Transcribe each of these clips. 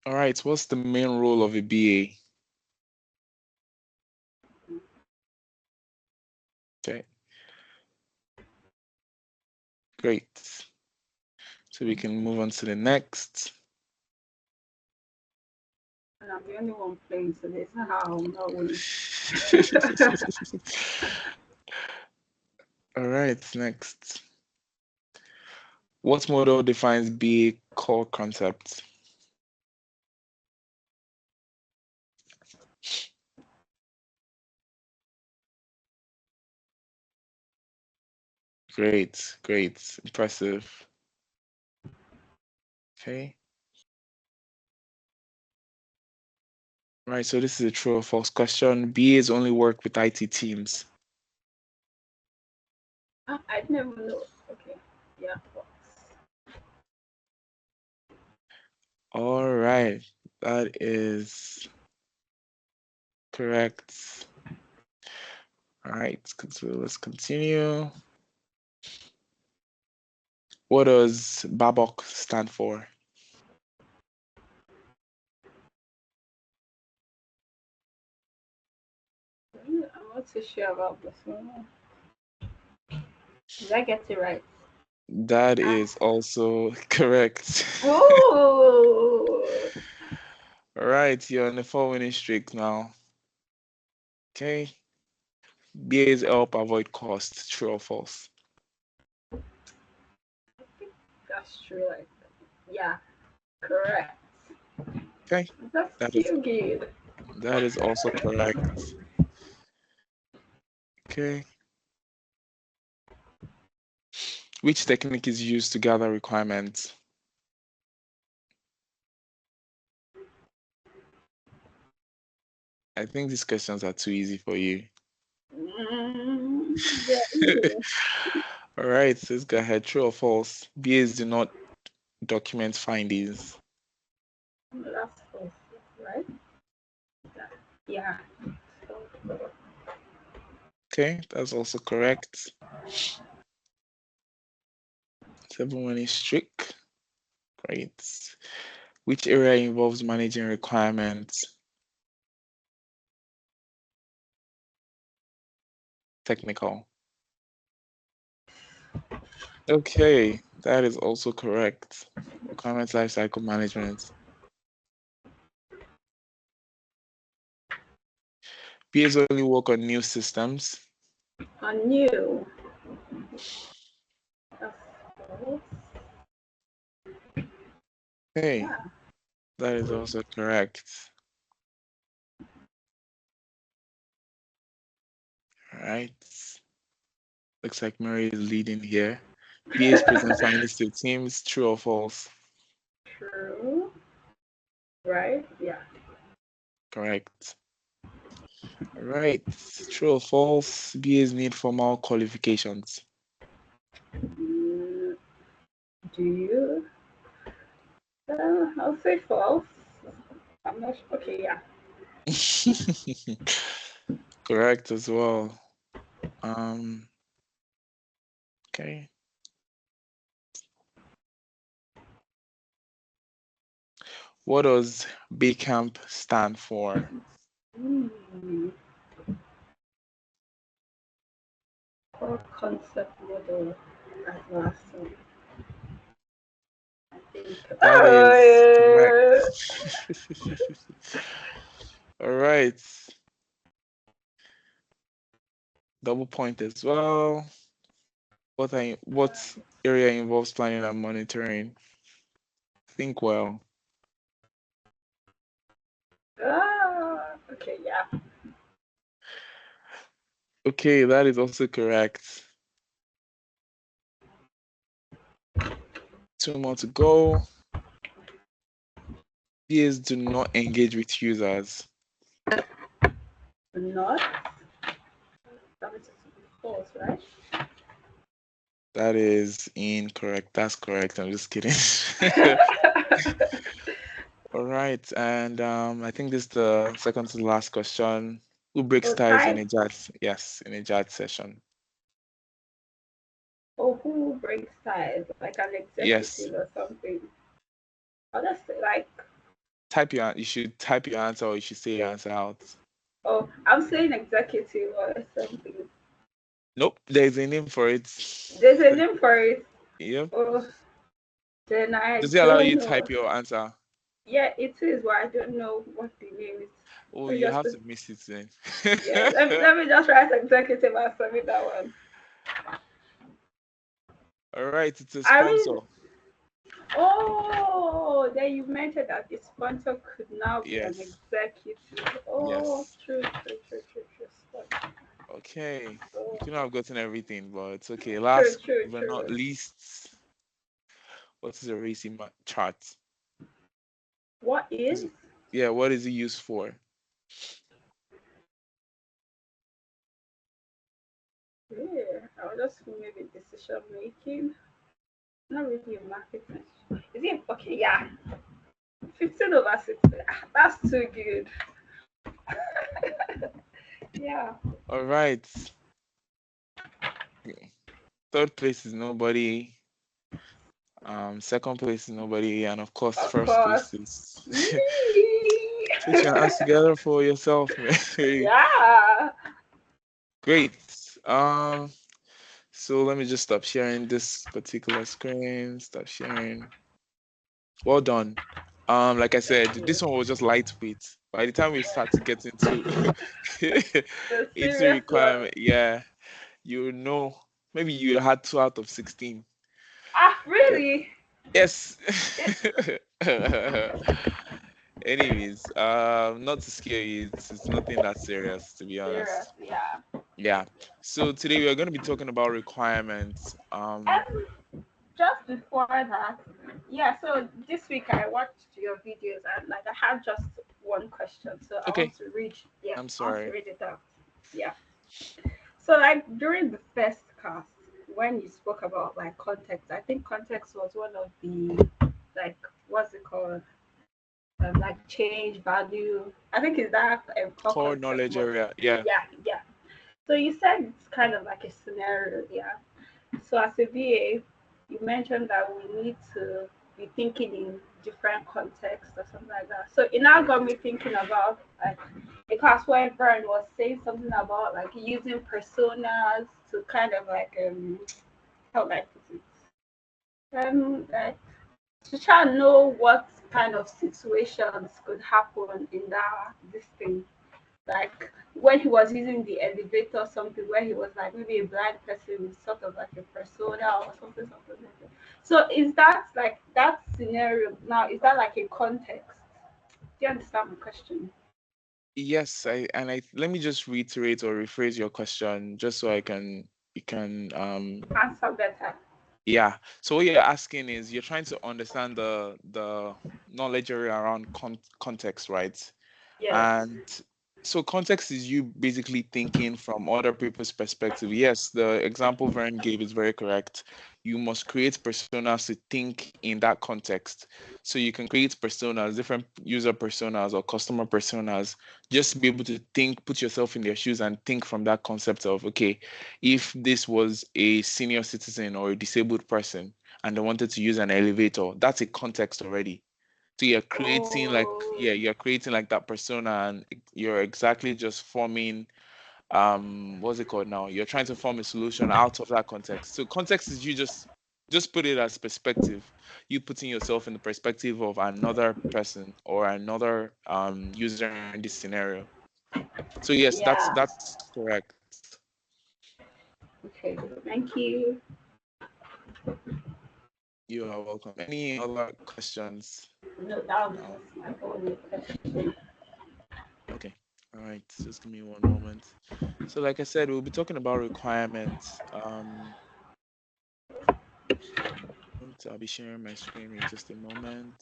All right, what's the main role of a BA? Okay, great. So we can move on to the next. And I'm the only one playing, so there's no how I'm not winning. All right, next. What model defines BA core concept? Great, great, impressive. Okay. Right, so this is a true or false question. BAs only work with IT teams. I never know. Okay, yeah. All right, that is correct. All right, so let's continue. What does BABOK stand for? I'm not too sure about this one. Did I get it right? That is also correct. Oh, All right, you're on the 4 winning streak now. Okay. BAs help avoid costs, true or false? that's true. Like, yeah, correct. Okay. That's That is too good. also correct. Okay. Which technique is used to gather requirements? I think these questions are too easy for you. Yeah. All right, let's go ahead. True or false? BAs do not document findings. That's false, right? Yeah. Okay, that's also correct. 7-winning streak. Great. Which area involves managing requirements? Technical. Okay, that is also correct. Requirements lifecycle management. BAs only work on new systems. I knew. That's false. Okay, Yeah. that is also correct. All right. Looks like Mary is leading here. BAs present findings to teams, true or false? True. Right? Yeah. Correct. All right. True or false? BAs need formal qualifications. Mm, do you? I'll say false. I'm not sure. Okay, yeah. Correct as well. Um, okay. What does BCamp stand for? Mm, core concept model as last one. I think. That is correct. Oh, All right. Double point as well. What area involves planning and monitoring? Think well. okay, yeah. Okay, that is also correct. 2 more to go. BAs do not engage with users. Not. That is false, right? That is incorrect. That's correct. I'm just kidding. All right, and I think this is the second to the last question. Who breaks Oh, ties in time. a chat? Yes, in a chat session. Oh, who breaks ties? Like an Yes. executive or something. Honestly, like You should type your answer, or you should say your answer out. Oh, I'm saying executive or something. Nope, there's a name for it. There's a name for it. Yep. Oh, then I Does it allow don't you to know. type your answer? Yeah, it is, but I don't know what the name is. Oh, Let me you just have put, to miss it then. yeah, let me just write executive and submit that one. All right, it's a I sponsor. really, oh, then you mentioned that the sponsor could now be an Yes. executive. Oh, Yes. true. Sponsor. Okay. Oh, You couldn't have gotten everything, but it's okay. true, Last true, but not true. least, what is a racing chart? What is? Yeah, what is it used for? Yeah, I'll just maybe decision making. Not really a marketing. Is it okay? Yeah, 15/60. Ah, that's too good. Yeah. All right. Third place is nobody. Second place is nobody, and of course, Of first course. place is. Yee. Put your hands together for yourself, man. Yeah. Great. So let me just stop sharing this particular screen. Stop sharing. Well done. Like I said, this one was just lightweight. By the time we start to get into The into serious one. requirement, yeah, you know, maybe you had 2 out of 16. Ah, But really? yes. It, Anyways, not to scare you, it's nothing that serious, to be serious, honest. yeah. Yeah. So today we are going to be talking about requirements. And just before that, yeah, so this week I watched your videos and like I have just one question. So I Okay. want to read, yeah, I'm I want to sorry. read it out. Yeah. So like during the first cast, when you spoke about like context, I think context was one of the like what's it called? Like change value. I think is that core Core concept knowledge more. area. Yeah. Yeah. So you said it's kind of like a scenario, yeah. So as a VA, you mentioned that we need to be thinking in different contexts or something like that. So it now got Correct. me thinking about like because when Brian was saying something about like using personas to kind of like how would I put it? Like to try and know what kind of situations could happen in that this thing. Like when he was using the elevator or something where he was like maybe a blind person with sort of like a persona or something like that. So is that like that scenario now, is that like a context? Do you understand my question? Yes, I let me just reiterate or rephrase your question just so I can you can Answer better. yeah. So what you're asking is you're trying to understand the knowledge area around context, right? Yes. And so context is you basically thinking from other people's perspective. Yes, the example Vern gave is very correct. You must create personas to think in that context. So you can create personas, different user personas or customer personas, just to be able to think, put yourself in their shoes and think from that concept of, okay, if this was a senior citizen or a disabled person and they wanted to use an elevator, that's a context already. So Oh, you're creating like that persona, and you're exactly just forming what's it called now? You're trying to form a solution out of that context. So context is you just put it as perspective. You putting yourself in the perspective of another person or another user in this scenario. So yes, yeah. that's correct. Okay. Thank you. You are welcome. Any other questions? No, that was Um, my only question. okay. All right. Just give me one moment. So like I said, we'll be talking about requirements. I'll be sharing my screen in just a moment.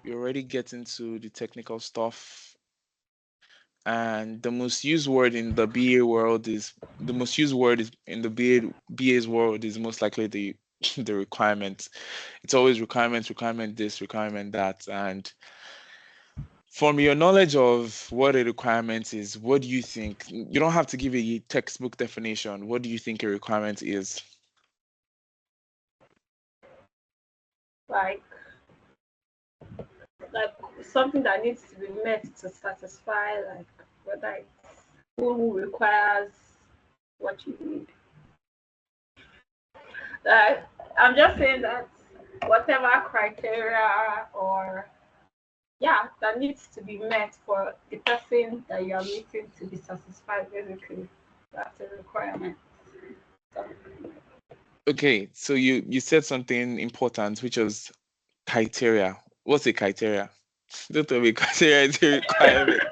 We already get into the technical stuff, and the most used word in the BA world is the most used word is in the BA's world is most likely the the requirements. It's always requirements, requirement this, requirement that, and from your knowledge of what a requirement is, what do you think? You don't have to give a textbook definition. What do you think a requirement is? Like like something that needs to be met to satisfy, like whether it's who requires what you need. Like I'm just saying that whatever criteria or yeah that needs to be met for the person that you are meeting to be satisfied, basically that's a requirement. So, Okay, so you said something important, which was criteria. What's a criteria? Don't tell me criteria is a requirement.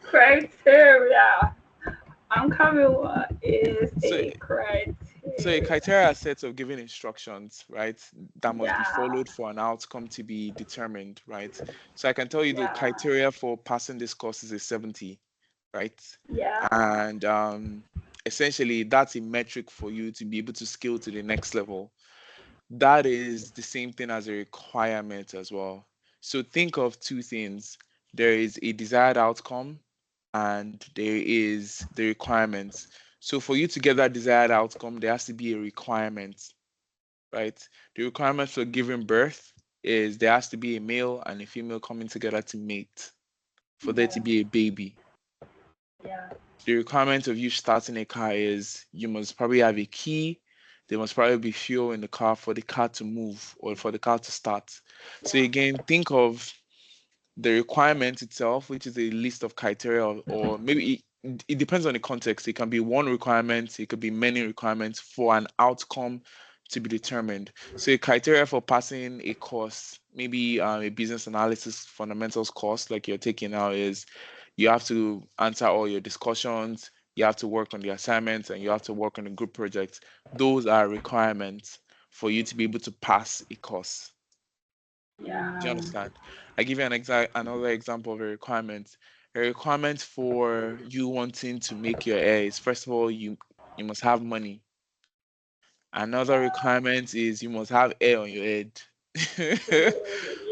criteria. I'm coming. What is So, a criteria? so a criteria are sets of given instructions, right, that must be Yeah, followed for an outcome to be determined, right? So I can tell you the yeah, criteria for passing this course is a 70, right? yeah, And essentially that's a metric for you to be able to scale to the next level. That is the same thing as a requirement as well. So think of two things. There is a desired outcome and there is the requirements. So for you to get that desired outcome, there has to be a requirement, right? The requirement for giving birth is there has to be a male and a female coming together to mate for there to yeah, be a baby. yeah, The requirement of you starting a car is you must probably have a key. There must probably be fuel in the car for the car to move or for the car to start. So yeah, again, think of the requirement itself, which is a list of criteria, or maybe it depends on the context. It can be one requirement, it could be many requirements for an outcome to be determined. So a criteria for passing a course, maybe a business analysis fundamentals course like you're taking now, is you have to answer all your discussions, you have to work on the assignments, and you have to work on the group projects. Those are requirements for you to be able to pass a course. Do you yeah. understand? I give you another example of a requirement. A requirement for you wanting to make your hair is, first of all, you must have money. Another requirement is you must have hair on your head.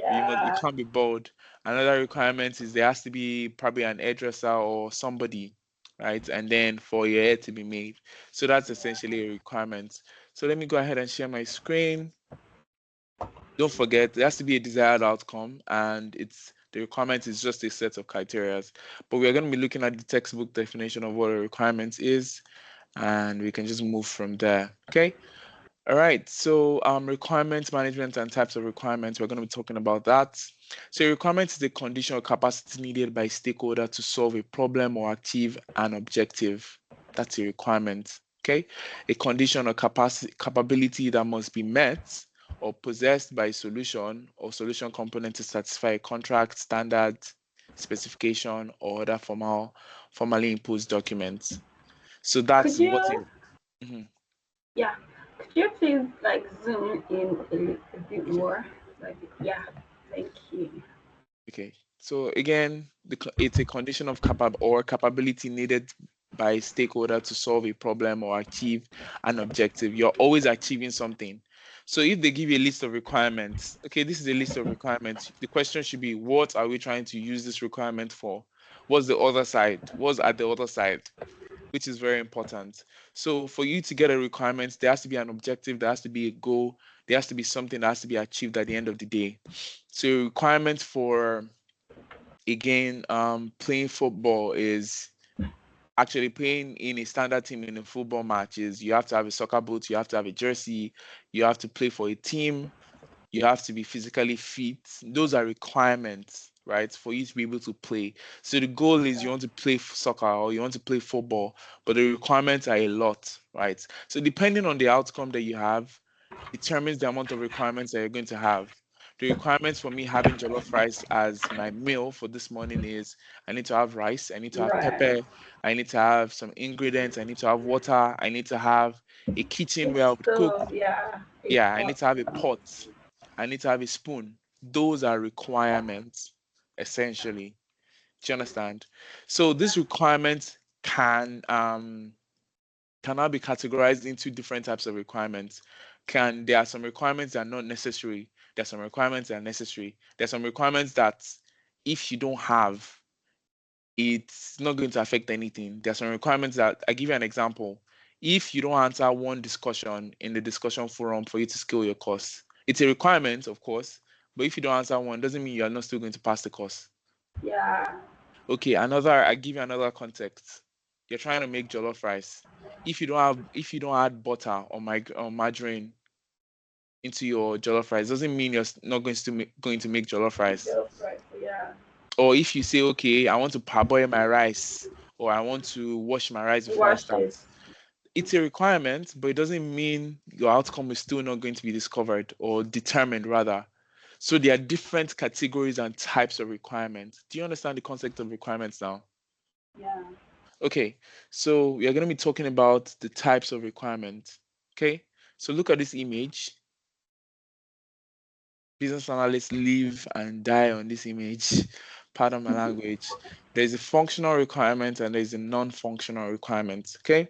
You Yeah, can't be bald. Another requirement is there has to be probably an hairdresser or somebody, right? And then for your hair to be made. So that's essentially a requirement. So let me go ahead and share my screen. Don't forget, there has to be a desired outcome, and it's the requirement is just a set of criteria. But we're going to be looking at the textbook definition of what a requirement is, and we can just move from there. Okay. All right. So requirement management and types of requirements. We're going to be talking about that. So a requirement is a condition or capacity needed by a stakeholder to solve a problem or achieve an objective. That's a requirement. Okay. A condition or capability that must be met or possessed by a solution or solution component to satisfy a contract, standard, specification, or other formally imposed documents. So could that's what you? it. Mhm. Yeah, could you please like zoom in a bit more? Like, yeah, thank you. Okay. So again, it's a condition of capability needed by a stakeholder to solve a problem or achieve an objective. You're always achieving something. So if they give you a list of requirements, okay, this is a list of requirements. The question should be, what are we trying to use this requirement for? What's the other side? What's at the other side? Which is very important. So for you to get a requirement, there has to be an objective, there has to be a goal, there has to be something that has to be achieved at the end of the day. So requirement for, again, playing football is actually playing in a standard team in a football match is you have to have a soccer boot, you have to have a jersey, you have to play for a team, you have to be physically fit. Those are requirements, right, for you to be able to play. So the goal is you want to play soccer or you want to play football, but the requirements are a lot, right? So depending on the outcome that you have, determines the amount of requirements that you're going to have. The requirements for me having jollof rice as my meal for this morning is I need to have rice, I need to have Right. pepper, I need to have some ingredients, I need to have water, I need to have a kitchen where I It's would cook. so yeah, a Yeah, I need pot. to have a pot. I need to have a spoon. Those are requirements, essentially. Do you understand? So these requirements can now be categorized into different types of requirements. There are some requirements that are not necessary. There are some requirements that are necessary. There are some requirements that if you don't have, it's not going to affect anything. There are some requirements that I give you an example. If you don't answer one discussion in the discussion forum for you to scale your course, it's a requirement, of course, But if you don't answer one, doesn't mean you are not still going to pass the course. Yeah. Okay, I give you another context. You're trying to make jollof rice. If you don't add butter or margarine into your jollof rice, doesn't mean you're not going to make jollof rice. Right. Yeah. Or if you say, okay, I want to parboil my rice, or I want to wash my rice before I Wash start, it. it's a requirement, but it doesn't mean your outcome is still not going to be discovered or determined, rather. So there are different categories and types of requirements. Do you understand the concept of requirements now? Yeah. Okay, so we are going to be talking about the types of requirements. Okay, so look at this image. Business analysts live and die on this image. Pardon my language. There's a functional requirement and there's a non-functional requirement. Okay,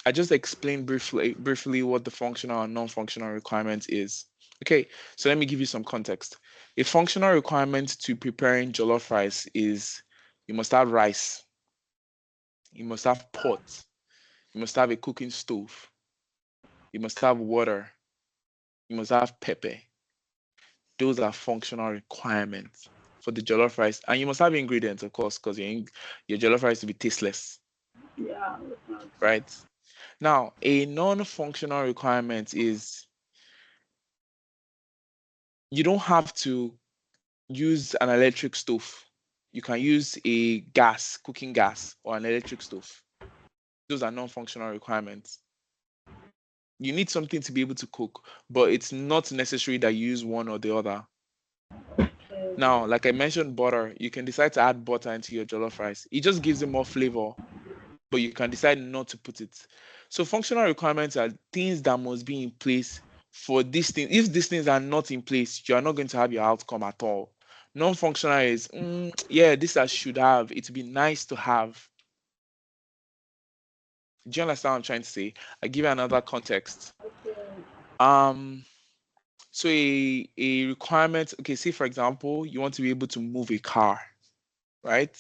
I just explained briefly what the functional and non-functional requirement is. Okay, so let me give you some context. A functional requirement to preparing jollof rice is you must have rice, you must have pot, you must have a cooking stove, you must have water, you must have pepper. Those are functional requirements for the jollof rice. And you must have ingredients, of course, because your jollof rice to be tasteless, Yeah. right? Now, a non-functional requirement is you don't have to use an electric stove. You can use a cooking gas, or an electric stove. Those are non-functional requirements. You need something to be able to cook, but it's not necessary that you use one or the other. Okay. Now, like I mentioned, butter, you can decide to add butter into your jollof rice. It just gives it more flavor, but you can decide not to put it. So functional requirements are things that must be in place for these things. If these things are not in place, you are not going to have your outcome at all. Non-functional is, yeah, this I should have. It'd be nice to have. Do you understand what I'm trying to say? I give you another context. Okay. Um, so a requirement, okay, say for example, you want to be able to move a car, right?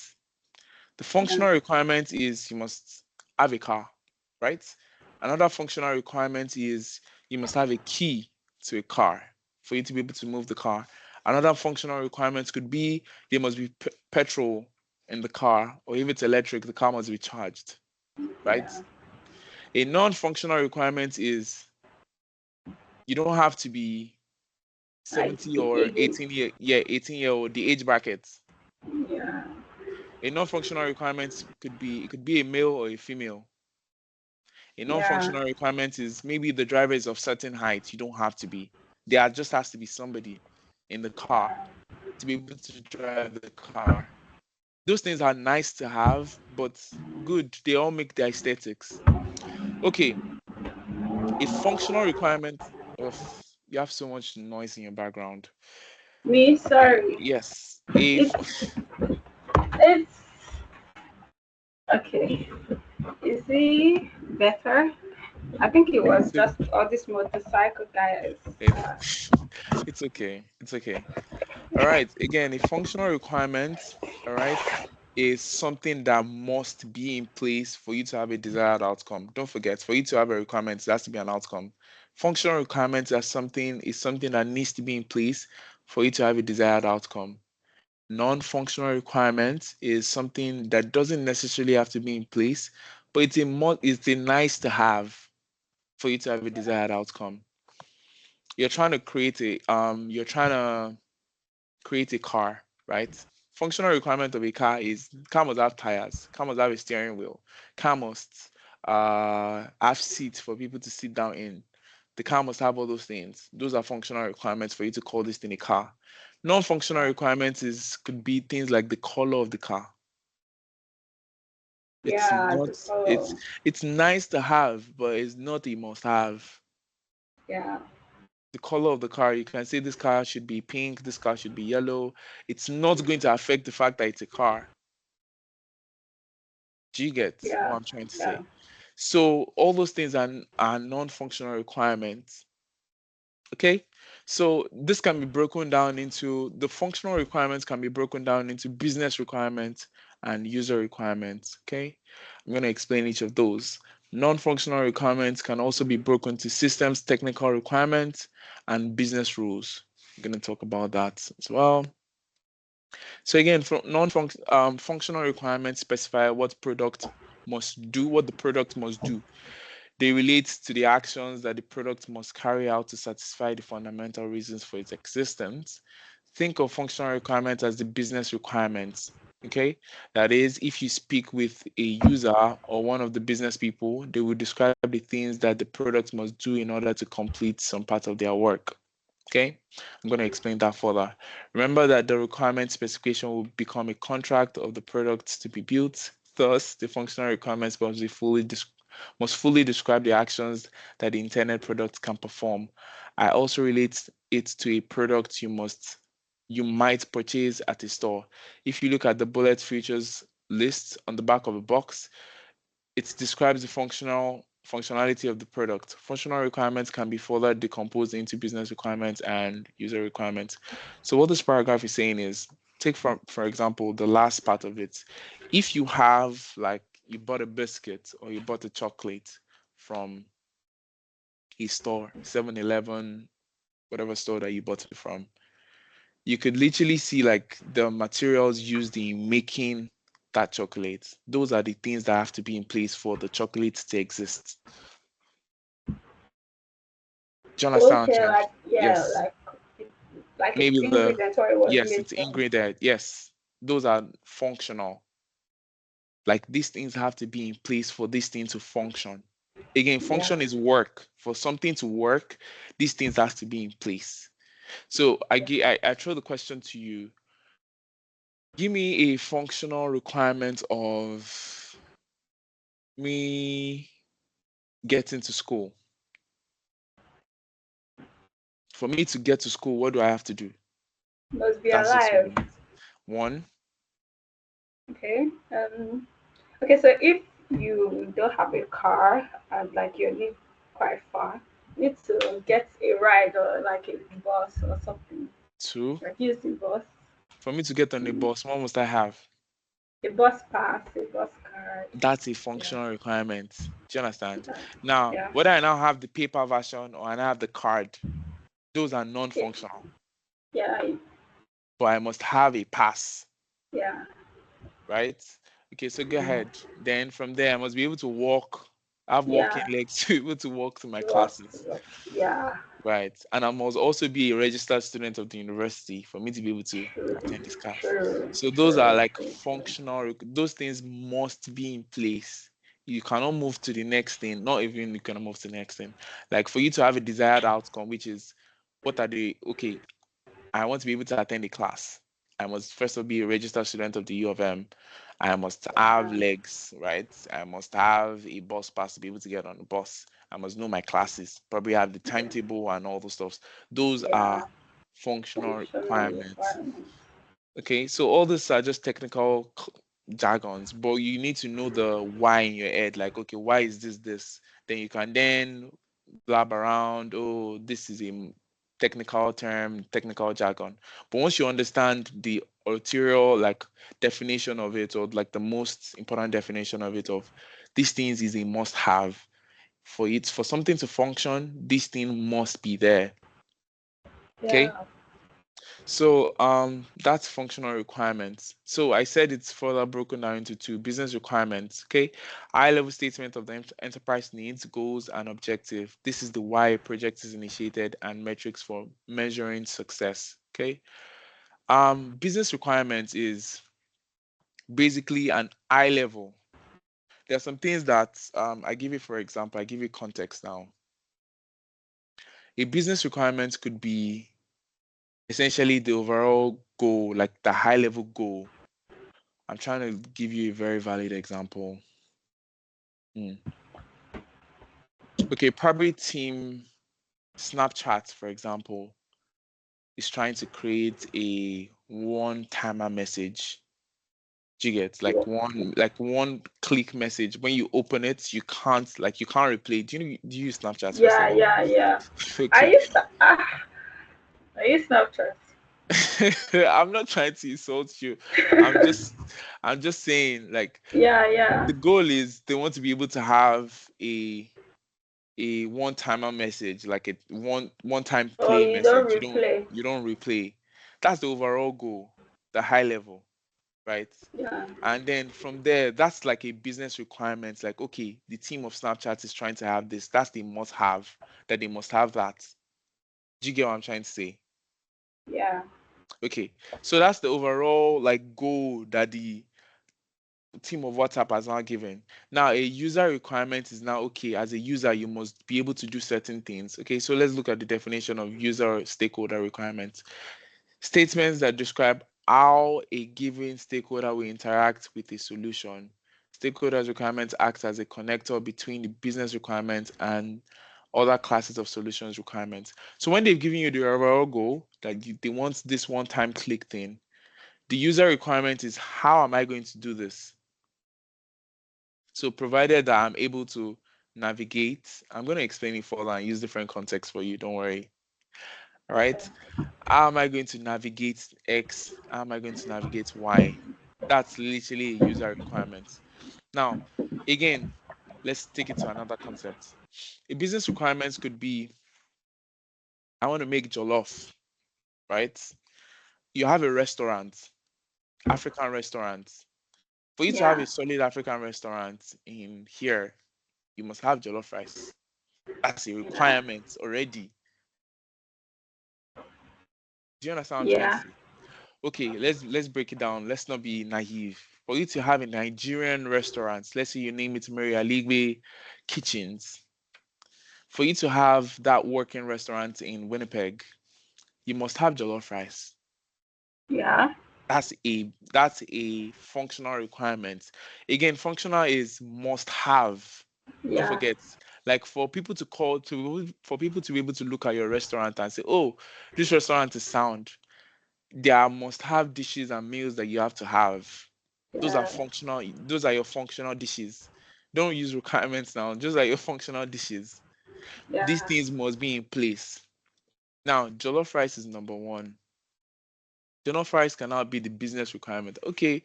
The functional requirement is you must have a car, right? Another functional requirement is you must have a key to a car for you to be able to move the car. Another functional requirement could be there must be petrol in the car, or if it's electric, the car must be charged, right? Yeah. A non-functional requirement is you don't have to be Like 70 the or agent. 18 year old, the age bracket. Yeah. A non-functional requirement could be a male or a female. A Yeah. non-functional requirement is maybe the driver is of certain height. You don't have to be. There just has to be somebody in the car to be able to drive the car. Those things are nice to have, but good. They all make the aesthetics. Okay, a functional requirement of you have so much noise in your background. Me, sorry. Yes, It's it's okay. Is he better? I think it was it's, just all these motorcycle guys. it's it's okay. It's okay. All right. Again, a functional requirement, all right, is something that must be in place for you to have a desired outcome. Don't forget, for you to have a requirement, there has to be an outcome. Functional requirements are something that needs to be in place for you to have a desired outcome. Non-functional requirement is something that doesn't necessarily have to be in place, but it's a nice to have for you to have a desired outcome. You're trying to create a car, right? Functional requirement of a car is car must have tires, car must have a steering wheel, car must have seats for people to sit down in. The car must have all those things. Those are functional requirements for you to call this thing a car. Non-functional requirements could be things like the color of the car. It's Yeah, not the color. it's nice to have, but it's not a must have. Yeah. The color of the car, you can say this car should be pink, this car should be yellow. It's not going to affect the fact that it's a car. Do you get what Yeah. I'm trying to Yeah. say? So all those things are non-functional requirements. Okay. So this can be broken down into the functional requirements can be broken down into business requirements and user requirements. Okay. I'm going to explain each of those. Non-functional requirements can also be broken to systems technical requirements and business rules. I'm going to talk about that as well. So again, functional requirements specify what product must do, what the product must do. They relate to the actions that the product must carry out to satisfy the fundamental reasons for its existence. Think of functional requirements as the business requirements. Okay, that is, if you speak with a user or one of the business people, they will describe the things that the product must do in order to complete some part of their work. Okay, I'm going to explain that further. Remember that the requirement specification will become a contract of the product to be built. Thus, the functional requirements must fully describe the actions that the intended product can perform. I also relate it to a product you might purchase at a store. If you look at the bullet features list on the back of a box, it describes the functionality of the product. Functional requirements can be further decomposed into business requirements and user requirements. So what this paragraph is saying is, take for example, the last part of it. If you have, like, you bought a biscuit or you bought a chocolate from a store, 7-Eleven, whatever store that you bought it from, you could literally see like the materials used in making that chocolate. Those are the things that have to be in place for the chocolate to exist. Do you understand what I'm Okay, trying to? like yeah, Yes. like its Maybe ingredients or it was yes, made it's from. ingredient. Yes. Those are functional. Like these things have to be in place for this thing to function. Again, Yeah. function is work. For something to work, these things have to be in place. So I throw the question to you. Give me a functional requirement of me getting to school. For me to get to school, what do I have to do? Must be That's just alive. one. One, Okay. Okay, so if you don't have a car and like you live quite far, you need to get a ride or like a bus or something. two. Like use the bus. For me to get on the Mm. bus, what must I have? A bus pass, a bus card. That's a Yeah. functional requirement. Do you understand? Yeah. Now, Yeah. whether I now have the paper version or I now have the card, those are Okay. non-functional. Yeah. But I must have a pass, Yeah. right? Okay, so go ahead. Then from there, I must be able to walk. I have walking Yeah. legs to be able to walk to my Work. classes, Work. Yeah. right? And I must also be a registered student of the university for me to be able to True. attend this class. True. So those are True. like True. True. those things must be in place. You cannot move to the next thing, not even you cannot move to the next thing. Like for you to have a desired outcome, which is what are the okay, I want to be able to attend a class. I must first of all be a registered student of the U of M. I must have Yeah. legs, right? I must have a bus pass to be able to get on the bus. I must know my classes, probably have the timetable and all those stuff. Those are Yeah. functional Functional requirements. requirements. Okay, so all these are just technical jargons, but you need to know the why in your head. Like, okay, why is this? Then you can then blab around. Oh, this is a technical term, technical jargon. But once you understand the ulterior like definition of it, or like the most important definition of it, of these things is a must-have for something to function. This thing must be there. Okay. Yeah. So that's functional requirements. So I said it's further broken down into two business requirements. Okay, high level statement of the enterprise needs, goals, and objective. This is the why a project is initiated and metrics for measuring success. Okay, business requirements is basically an high level. There are some things that I give you for example. I give you context now. A business requirement could be essentially the overall goal, like the high level goal. I'm trying to give you a very valid example. Hmm. Okay, probably team Snapchat, for example, is trying to create a one-timer message. Do you get like one click message? When you open it, you can't replay. Do you use Snapchat first of Yeah. all? Yeah. Yeah. I Okay. used to. I use Snapchat. I'm not trying to insult you. I'm just I'm just saying like Yeah. Yeah. the goal is they want to be able to have a a one-timer message, like a one-time Oh, play you don't message. replay. You don't replay. That's the overall goal, the high level, right? Yeah. And then from there, that's like a business requirement. Like, okay, the team of Snapchat is trying to have this. That's the must have, that they must have that. Do you get what I'm trying to say? Yeah. Okay. So that's the overall like goal that the team of WhatsApp has now given. Now, a user requirement is now okay, as a user, you must be able to do certain things. Okay, so let's look at the definition of user stakeholder requirements. Statements that describe how a given stakeholder will interact with a solution. Stakeholders' requirements act as a connector between the business requirements and other classes of solutions requirements. So when they've given you the overall goal that they want this one-time click thing, the user requirement is how am I going to do this? So provided that I'm able to navigate, I'm going to explain it further and use different contexts for you. Don't worry. All Okay. right. How am I going to navigate X? How am I going to navigate Y? That's literally a user requirement. Now, again, let's take it to another concept. A business requirement could be I want to make jollof, right? You have a restaurant, African restaurant. For you to have Yeah. a solid African restaurant in here, you must have jollof rice. That's a Yeah. requirement already. Do you understand what I'm trying to Yeah. say? Okay, let's break it down. Let's not be naive. For you to have a Nigerian restaurant, let's say you name it Mary Aligbe Kitchens. For you to have that working restaurant in Winnipeg, you must have jollof rice. Yeah. That's a functional requirement. Again, functional is must have. Don't Yeah. forget, like for people to call to for people to be able to look at your restaurant and say, oh, this restaurant is sound. There are must have dishes and meals that you have to have. Those are Yeah. functional, those are your functional dishes. Don't use requirements now, just like your functional dishes. These Yeah. things must be in place. Now, jollof rice is number one. Jollof rice cannot be the business requirement. Okay,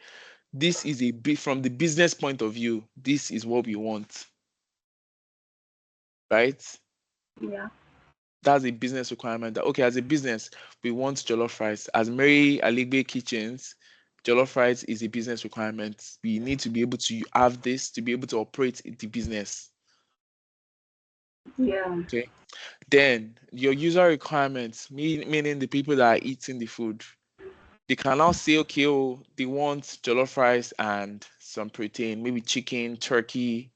this is a bit from the business point of view, this is what we want, right? Yeah. That's a business requirement that okay, as a business, we want jollof rice. As Mary Aligbe Kitchens, jollof rice is a business requirement. We need to be able to have this to be able to operate the business. Yeah. Okay. Then your user requirements, meaning the people that are eating the food, they can now say, okay, oh, they want jollof rice and some protein, maybe chicken, turkey,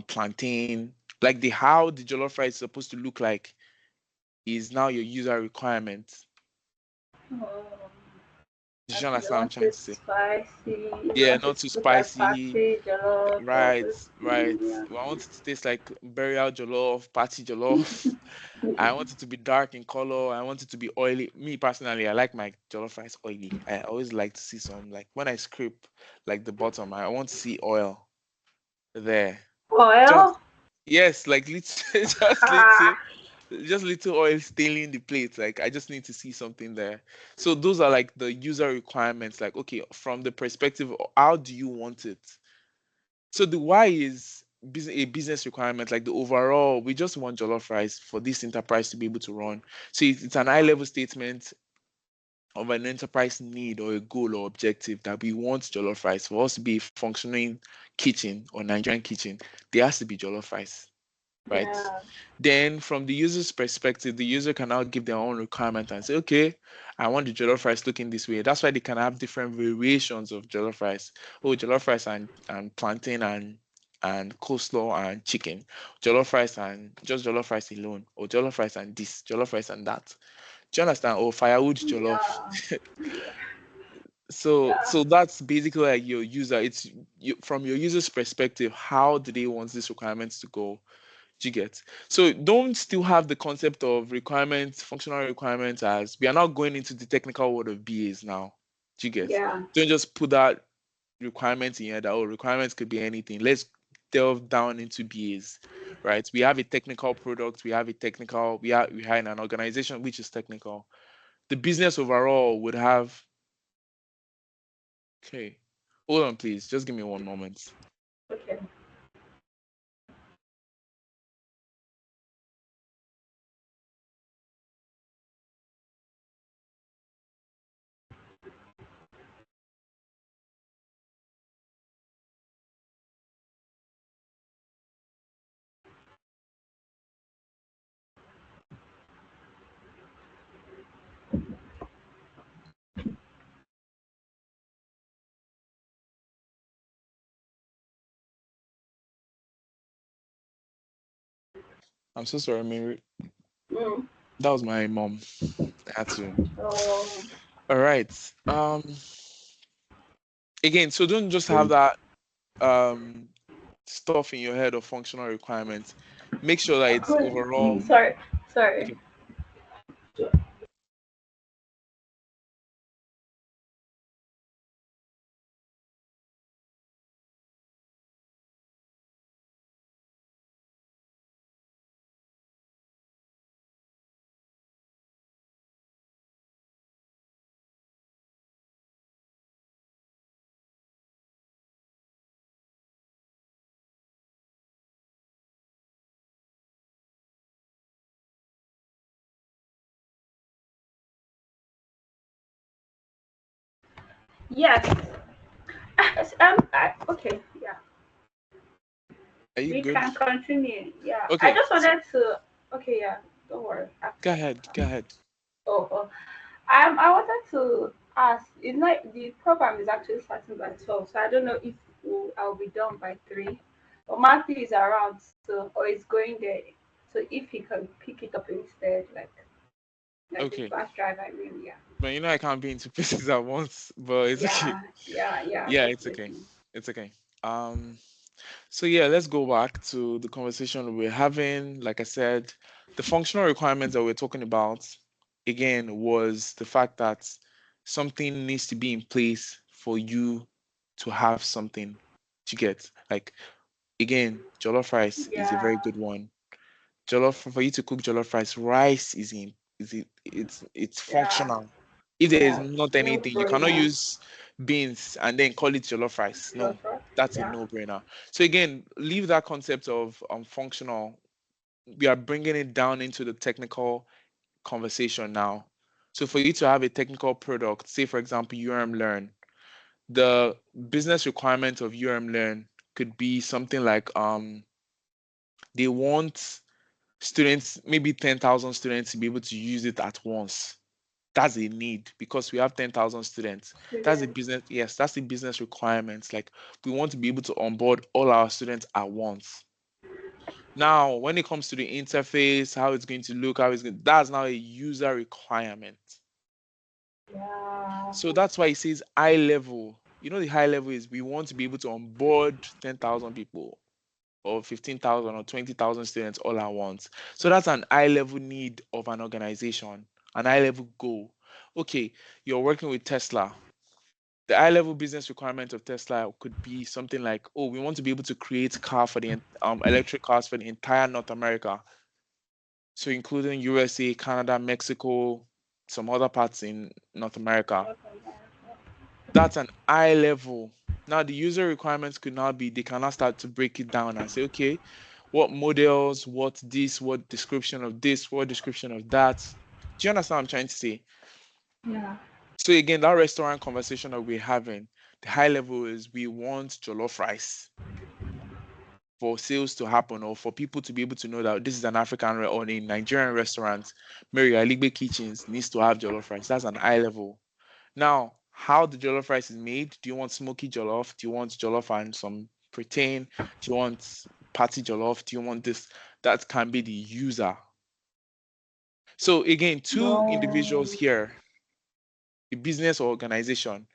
plantain. Like the how the jollof rice is supposed to look like is now your user requirement. Oh, Did you like they understand what I'm want trying it to say? spicy. They Yeah, want not it too to look like spicy. party, jollof, all Right, this. right. Yeah. Well, I want it to taste like burial jollof, party jollof. I want it to be dark in color. I want it to be oily. Me personally, I like my jollof rice oily. I always like to see some like when I scrape like the bottom, I want to see oil there. Just Oil. yes, like little, Ah. just little oil staining the plate. Like I just need to see something there. So those are like the user requirements. Like okay, from the perspective, of how do you want it? So the why is a business requirement, like the overall, we just want jollof rice for this enterprise to be able to run. So it's an high level statement of an enterprise need or a goal or objective that we want jollof rice for us to be a functioning kitchen or Nigerian kitchen. There has to be jollof rice, right? Yeah. Then from the user's perspective, the user can now give their own requirement and say, okay, I want the jollof rice looking this way. That's why they can have different variations of jollof rice. Oh, jollof rice and plantain and coleslaw and chicken, jollof rice and just jollof rice alone, or jollof rice and this, jollof rice and that. Do you understand? Or firewood jollof. Yeah. So Yeah. so that's basically like your user. It's you, from your user's perspective, how do they want these requirements to go? Do you get? So don't still have the concept of requirements, functional requirements as we are not going into the technical world of BAs now. Do you get? Yeah. Don't just put that requirement in here that oh requirements could be anything. Let's delve down into BAs, right? We have a technical product, we have a technical, we are in an organization which is technical. The business overall would have okay. Hold on, please. Just give me one moment. Okay. I'm so sorry, Mary. Mm. That was my mom. I had to. Oh, All right. Again, so don't just have that um stuff in your head of functional requirements. Make sure that it's overall. sorry, sorry. Okay. Yes. Okay. Yeah. Are you We good? can continue. Yeah. I Okay. just wanted to. Okay. Yeah. Don't worry. Go ahead. Go ahead. Oh. I wanted to ask. It's not the program is actually starting by 12, so I don't know if I'll be done by 3. But Matthew is around, so or is going there. So if he can pick it up instead, like the Okay. bus driver, I mean, yeah. But I can't be in two places at once, but it's okay. Yeah, Yeah, it's okay. definitely. It's okay. Um, so yeah, let's go back to the conversation we're having. Like I said, the functional requirements that we're talking about again was the fact that something needs to be in place for you to have something to get. Like again, jollof rice is a very Yeah, good one. Jollof for you to cook jollof rice, rice it's yeah, functional. If there is yeah. not No anything, you cannot brainer. use beans and then call it jollof rice. No, Joseph. that's a Yeah, no-brainer. So again, leave that concept of functional. We are bringing it down into the technical conversation now. So for you to have a technical product, say for example URM Learn, the business requirement of URM Learn could be something like they want students, maybe 10,000 students to be able to use it at once. That's a need because we have 10,000 students. That's the students. business. Yes, that's the business requirements. Like we want to be able to onboard all our students at once. Now, when it comes to the interface, how it's going to look, that's now a user requirement. Yeah, So that's why it says high level. The high level is we want to be able to onboard 10,000 people or 15,000 or 20,000 students all at once. So that's an high level need of an organization, an high level goal. Okay, you're working with Tesla. The high level business requirement of Tesla could be something like, oh, we want to be able to create car for the electric cars for the entire North America. So including USA, Canada, Mexico, some other parts in North America. That's an high level. Now the user requirements could now be they can now start to break it down and say, okay, what models, what this, what description of this, what description of that. Do you understand what I'm trying to say? yeah, So again, that restaurant conversation that we're having, the high level is we want jollof rice for sales to happen or for people to be able to know that this is an African or a Nigerian restaurant. Mary Aligbe Kitchens needs to have jollof rice. That's an high level. Now, how the jollof rice is made? Do you want smoky jollof? Do you want jollof and some protein? Do you want patty jollof? Do you want this? That can be the user. So again, two individuals no, here, the business or organization,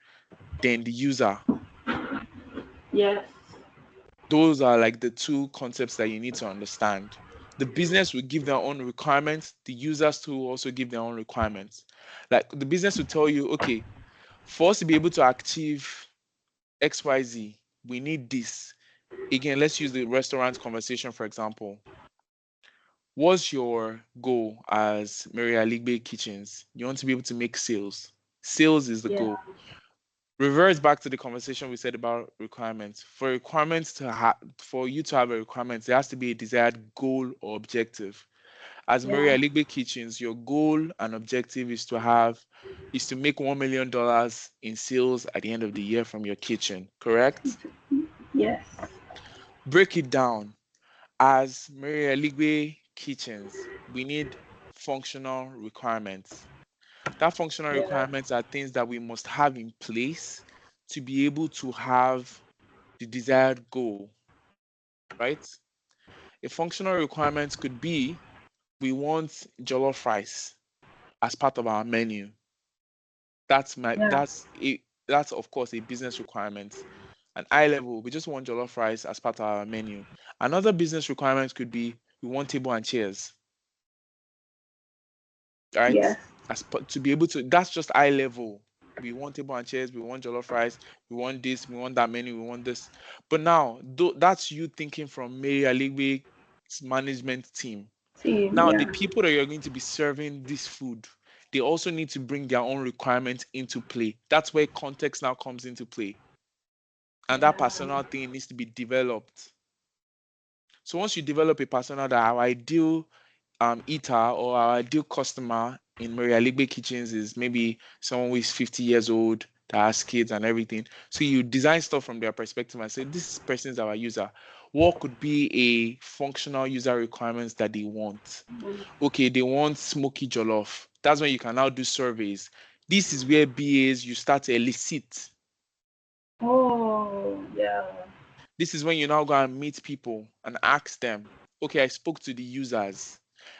then the user. yes, Those are like the two concepts that you need to understand. The business will give their own requirements, the users too will also give their own requirements. Like the business will tell you, okay, for us to be able to achieve XYZ, we need this. Again, let's use the restaurant conversation for example. What's your goal as Mary Aligbe Kitchens? You want to be able to make sales. Sales is the yeah, goal. Reverse back to the conversation we said about requirements. For you to have a requirement, there has to be a desired goal or objective. As Mary yeah, Aligbe Kitchens, your goal and objective is to make $1 million in sales at the end of the year from your kitchen, correct? yes, Break it down. As Mary Aligbe Kitchens, we need functional requirements. That functional yeah, requirements are things that we must have in place to be able to have the desired goal, right? A functional requirement could be we want jollof rice as part of our menu. That's Yeah. that's of course a business requirement. An eye level, we just want jollof rice as part of our menu. Another business requirement could be we want table and chairs, right? Yes. To be able to, that's just eye level. We want table and chairs, we want jollof rice, we want this, we want that menu, we want this. But now, that's you thinking from Mary Aligbe's management team. Team. Now, the Yeah. people that you're going to be serving this food, they also need to bring their own requirements into play. That's where context now comes into play. And that Yeah. personal thing needs to be developed. So once you develop a persona that our ideal eater or our ideal customer in Maria Ligbe Kitchens is maybe someone who is 50 years old that has kids and everything. So you design stuff from their perspective and say, this person is our user. What could be a functional user requirements that they want? Okay, they want smoky jollof. That's when you can now do surveys. This is where BAs you start to elicit. Oh, yeah. This is when you now go and meet people and ask them, okay, I spoke to the users.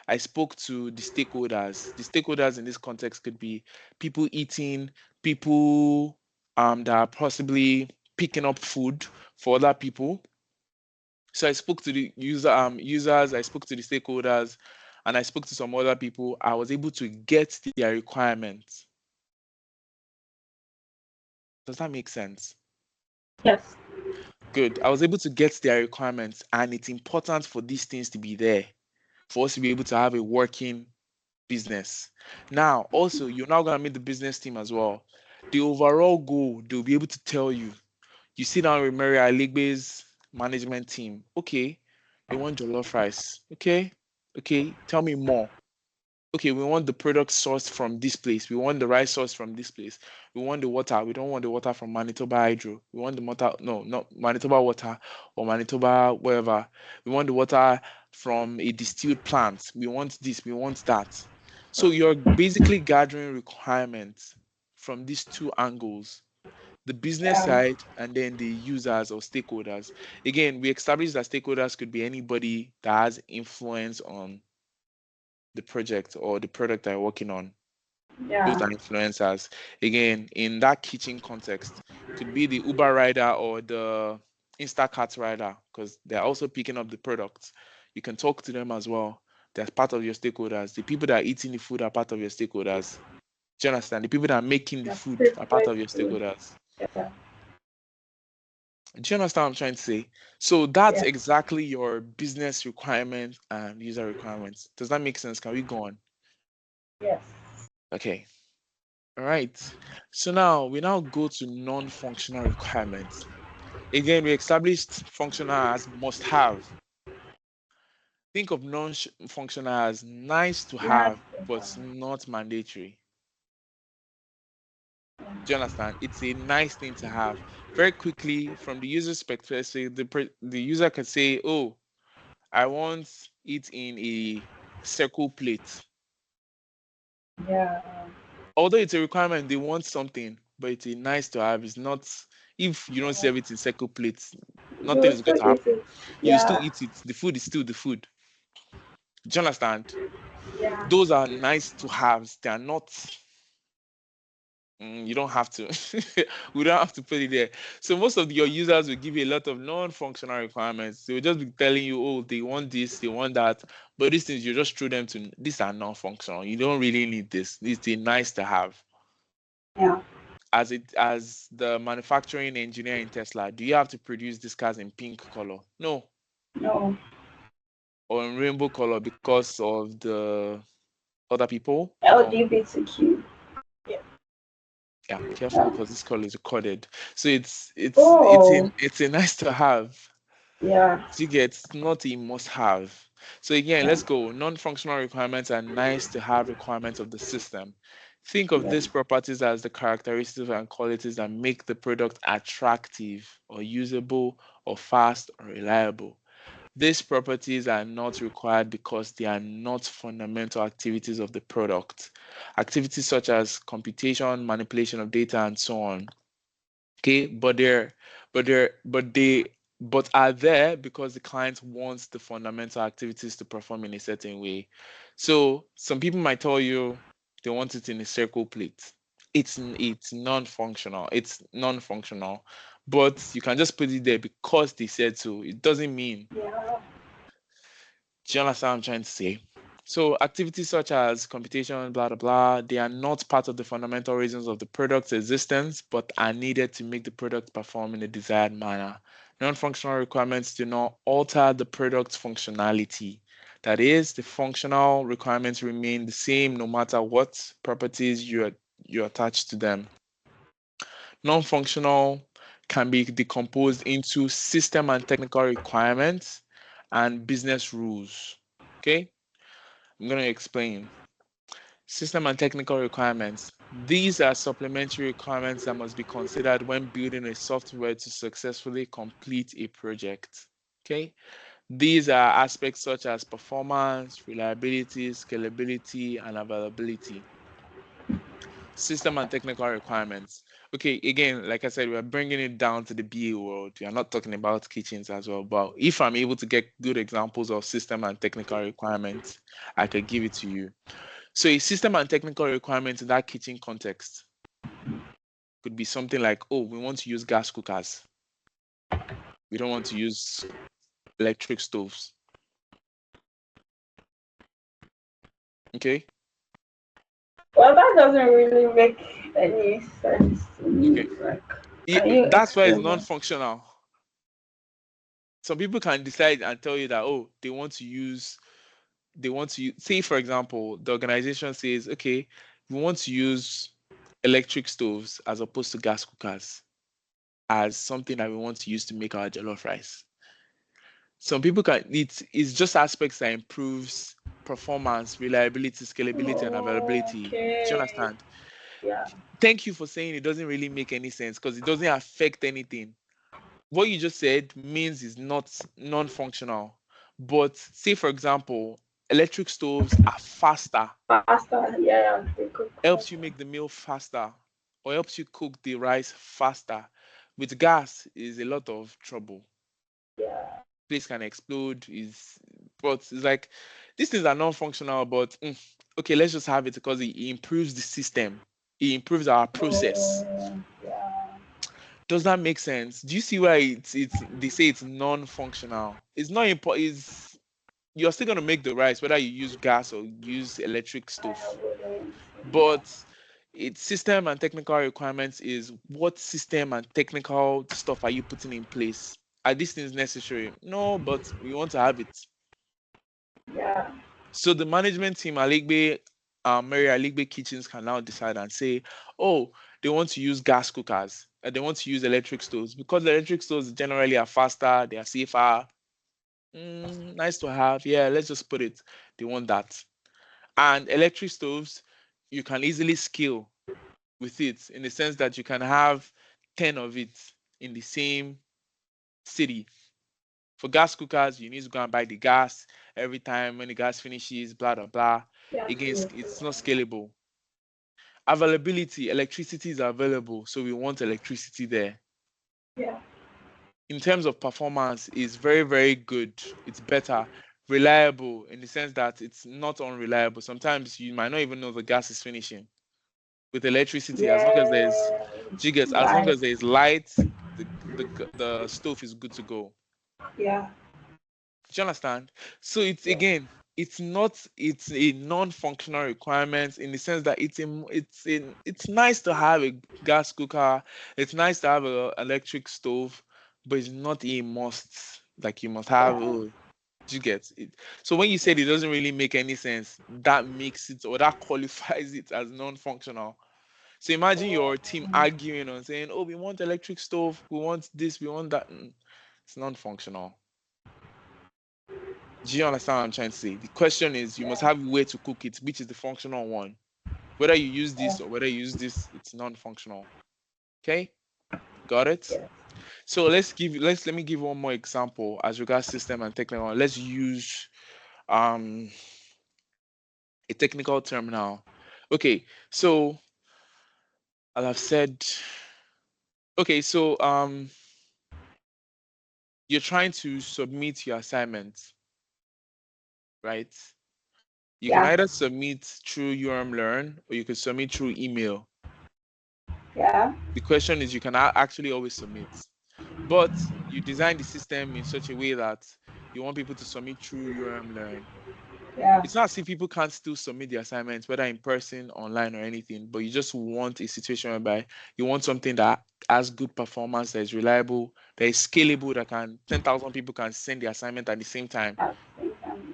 I spoke to the stakeholders. The stakeholders in this context could be people eating, people that are possibly picking up food for other people. So I spoke to the users, I spoke to the stakeholders, and I spoke to some other people. I was able to get their requirements. Does that make sense? Yes. Good. I was able to get their requirements, and it's important for these things to be there for us to be able to have a working business. Now, also, you're now going to meet the business team as well. The overall goal, they'll be able to tell you. You sit down with Mary Aligbe's management team. Okay, we want jollof rice. Okay, tell me more. Okay, we want the product sourced from this place. We want the rice sourced from this place. We want the water. We don't want the water from Manitoba Hydro. We want the water, no, not Manitoba water or Manitoba wherever. We want the water from a distilled plant. We want this, we want that. So you're basically gathering requirements from these two angles, the business Yeah. side and then the users or stakeholders. Again, we established that stakeholders could be anybody that has influence on the project or the product I'm working on. Those Yeah. are influencers. Again, in that kitchen context, could be the Uber rider or the Instacart rider because they're also picking up the products. You can talk to them as well. They're part of your stakeholders. The people that are eating the food are part of your stakeholders. Do you understand? The people that are making the That's food are part prepared of your food. stakeholders. Yeah. Do you understand what I'm trying to say? So that's Yeah. exactly your business requirement and user requirements. Does that make sense? Can we go on? Yes. Okay. All right. So now we now go to non-functional requirements. Again, we established functional as must have. Think of non-functional as nice to Nice have, to but have. not mandatory. Do you understand? It's a nice thing to have. Very quickly, from the user's perspective, the user can say, "Oh, I want it in a circle plate." Yeah. Although it's a requirement, they want something, but it's a nice to have. It's not, if you don't serve it in circle plates, nothing You is going still to eat happen. it. You still Yeah. eat it. The food is still the food. Do you understand? Yeah. Those are nice to haves. They are not. You don't have to. We don't have to put it there. So most of your users will give you a lot of non-functional requirements. They will just be telling you, oh, they want this, they want that. But these things you just throw them to. These are non-functional. You don't really need this. It's a nice to have. Yeah. As the manufacturing engineer in Tesla, do you have to produce these cars in pink color? No, No. or in rainbow color because of the other people? No. LGBTQ. Yeah, careful Yeah. because this color is recorded. So Oh. it's a nice to have. Yeah. You get, it's not a must have. So again, Yeah. let's go. Non-functional requirements are nice to have requirements of the system. Think of Yeah. these properties as the characteristics and qualities that make the product attractive or usable or fast or reliable. These properties are not required because they are not fundamental activities of the product. Activities such as computation, manipulation of data, and so on. Okay, but they but are there because the client wants the fundamental activities to perform in a certain way. So some people might tell you they want it in a circle plate. It's non-functional. It's non-functional, but you can just put it there because they said so. It doesn't mean. Yeah. Do you understand what I'm trying to say? So activities such as computation, blah, blah, blah, they are not part of the fundamental reasons of the product's existence, but are needed to make the product perform in a desired manner. Non-functional requirements do not alter the product's functionality. That is, the functional requirements remain the same no matter what properties you attach to them. Non-functional can be decomposed into system and technical requirements and business rules. Okay, I'm going to explain. System and technical requirements. These are supplementary requirements that must be considered when building a software to successfully complete a project. Okay, these are aspects such as performance, reliability, scalability, and availability. System and technical requirements. Okay, again, like I said, we're bringing it down to the BA world. We are not talking about kitchens as well. But if I'm able to get good examples of system and technical requirements, I could give it to you. So a system and technical requirement in that kitchen context could be something like, oh, we want to use gas cookers. We don't want to use electric stoves. Okay. Well, that doesn't really make any sense to me. Okay. Like, Yeah, can you that's why it's explain that? non-functional. Some people can decide and tell you that, oh, they want to use, say, for example, the organization says, okay, we want to use electric stoves as opposed to gas cookers as something that we want to use to make our jollof rice. Some people can, it's just aspects that improves performance, reliability, scalability, and availability. Do you Okay. understand? Yeah. Thank you for saying it doesn't really make any sense because it doesn't affect anything. What you just said means it's not non-functional. But say, for example, electric stoves are faster, Faster. Yeah. They cook helps you faster. make the meal faster, or helps you cook the rice faster. With gas is a lot of trouble. Yeah. Place can explode. But it's like these things are non-functional, but okay, let's just have it because it improves the system. It improves our process. Yeah. Does that make sense? Do you see why it's they say it's non-functional? It's not important. Is You're still gonna make the rice whether you use gas or use electric I stove. wouldn't. Yeah. But its system and technical requirements is what system and technical stuff are you putting in place? Are these things necessary? No, but we want to have it. Yeah. So the management team, Aligbe, Mary Aligbe Kitchens can now decide and say, oh, they want to use gas cookers, and they want to use electric stoves because the electric stoves generally are faster, they are safer. Nice to have. Yeah, let's just put it. They want that. And electric stoves, you can easily scale with it in the sense that you can have 10 of it in the same city. For gas cookers, you need to go and buy the gas every time when the gas finishes, blah, blah, blah. Yeah. Again, True. it's not scalable. Availability, electricity is available, so we want electricity there. Yeah. In terms of performance, is very, very good. It's better. Reliable in the sense that it's not unreliable. Sometimes you might not even know the gas is finishing. With electricity, as long as there's Yeah. jiggers, as long Right. as there's light, the stove is good to go. Yeah. Do you understand? So it's Yeah. again, it's a non-functional requirement in the sense that it's nice to have a gas cooker, it's nice to have an electric stove, but it's not a must. Like you must have, Yeah. oh, do you get it? So when you said it doesn't really make any sense, that makes it or that qualifies it as non-functional. So imagine your team arguing on saying, "Oh, we want electric stove, we want this, we want that." It's non-functional. Do you understand what I'm trying to say? The question is, you must Yeah. have a way to cook it, which is the functional one. Whether you use Yeah. this or whether you use this, it's non-functional. Okay, got it? Yeah. So let me give one more example as regards system and technical. Let's use um a technical term now. Okay, so I'll have said okay, so you're trying to submit your assignment, right? You can Yeah. either submit through URM Learn or you can submit through email. Yeah. The question is, you can actually always submit, but you design the system in such a way that you want people to submit through URM Learn. Yeah. It's not as if people can't still submit the assignments, whether in person, online, or anything, but you just want a situation whereby you want something that has good performance, that is reliable, that is scalable, that can 10,000 people can send the assignment at the same time.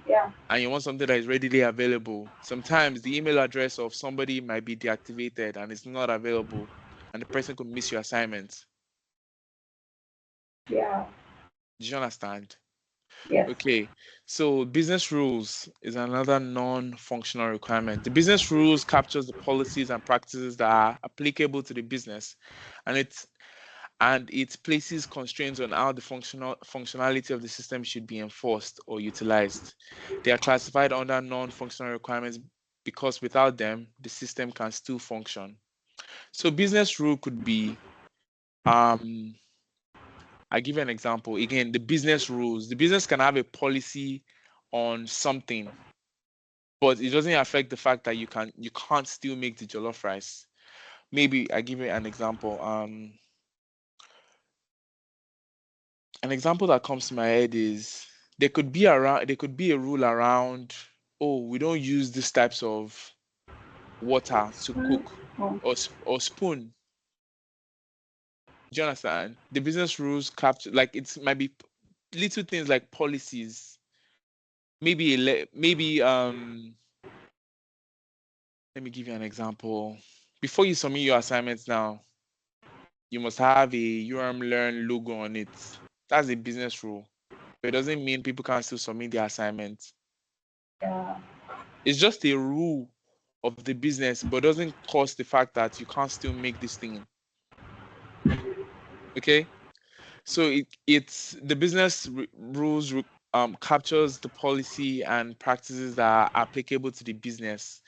Yeah. And you want something that is readily available. Sometimes the email address of somebody might be deactivated and it's not available, and the person could miss your assignment. Yeah. Do you understand? Yes. Okay, so business rules is another non-functional requirement. The business rules captures the policies and practices that are applicable to the business, and it places constraints on how the functionality of the system should be enforced or utilized. They are classified under non-functional requirements because without them, the system can still function. So business rule could be, I give you an example. Again, the business rules. The business can have a policy on something, but it doesn't affect the fact that you can't still make the jollof rice. Maybe I give you an example. An example that comes to my head is there could be a rule around, oh, we don't use these types of water to cook, Oh. or spoon. Do you understand? The business rules capture, like, it might be little things like policies. Maybe let me give you an example. Before you submit your assignments now, you must have a URM Learn logo on it. That's a business rule. But it doesn't mean people can still submit their assignments. Yeah. It's just a rule of the business, but doesn't cause the fact that you can't still make this thing. Okay? So it's the business rules captures the policy and practices that are applicable to the business.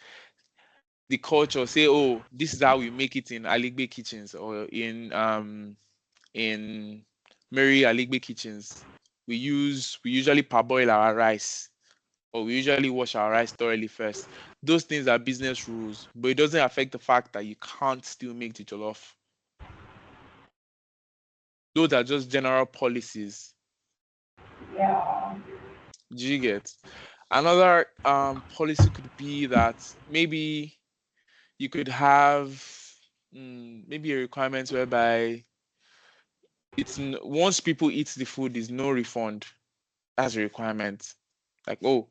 The culture, say, oh, this is how we make it in Aligbe kitchens, or in Mary Aligbe kitchens. We usually parboil our rice, or we usually wash our rice thoroughly first. Those things are business rules, but it doesn't affect the fact that you can't still make the jollof. Those are just general policies. Yeah. Do you get? Another policy could be that maybe you could have maybe a requirement whereby once people eat the food, is no refund. That's a requirement. Like, oh,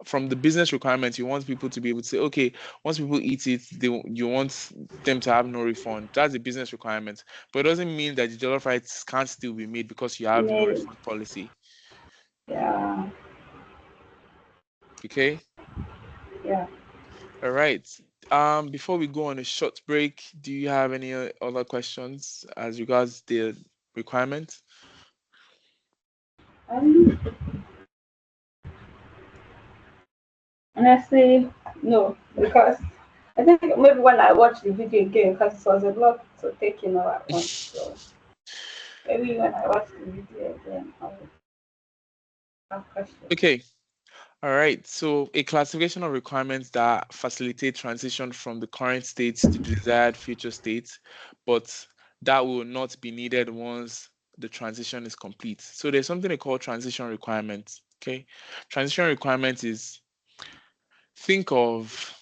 from the business requirements, you want people to be able to say, okay, once people eat it, you want them to have no refund. That's a business requirement. But it doesn't mean that the jollof rice can't still be made because you have no refund policy. Yeah. Okay? Yeah. All right. Before we go on a short break, do you have any other questions as regards the requirement? Um, Honestly, no, because I think maybe when I watch the video again, because it was a lot to take in all at once. So maybe when I watch the video again, I'll have questions. Okay. All right. So a classification of requirements that facilitate transition from the current state to the desired future state, but that will not be needed once the transition is complete. So there's something they call transition requirements. Okay. Transition requirements is, think of,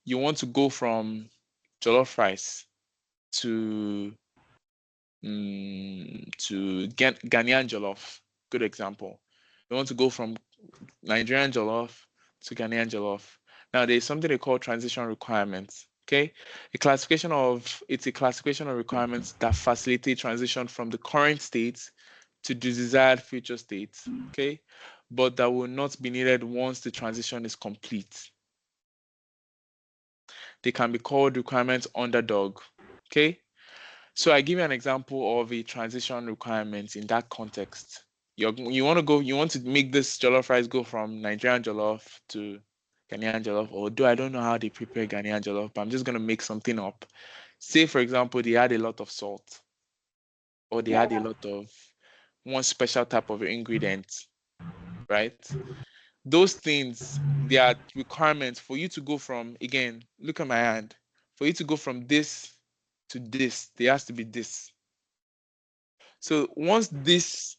you want to go from jollof rice to Ghanaian jollof. Good example. You want to go from Nigerian jollof to Ghanaian jollof. Now there's something they call transition requirements. Okay, it's a classification of requirements that facilitate transition from the current state to the desired future state. Okay, but that will not be needed once the transition is complete. They can be called requirements underdog. Okay, so I give you an example of a transition requirement in that context. You want to make this jollof rice go from Nigerian jollof to Ghanaian jollof, although I don't know how they prepare Ghanaian jollof, but I'm just gonna make something up. Say, for example, they add a lot of salt, or they add a Yeah. lot of one special type of ingredient, right? Those things, they are requirements for you to go from, again, look at my hand, for you to go from this to this, there has to be this. So once this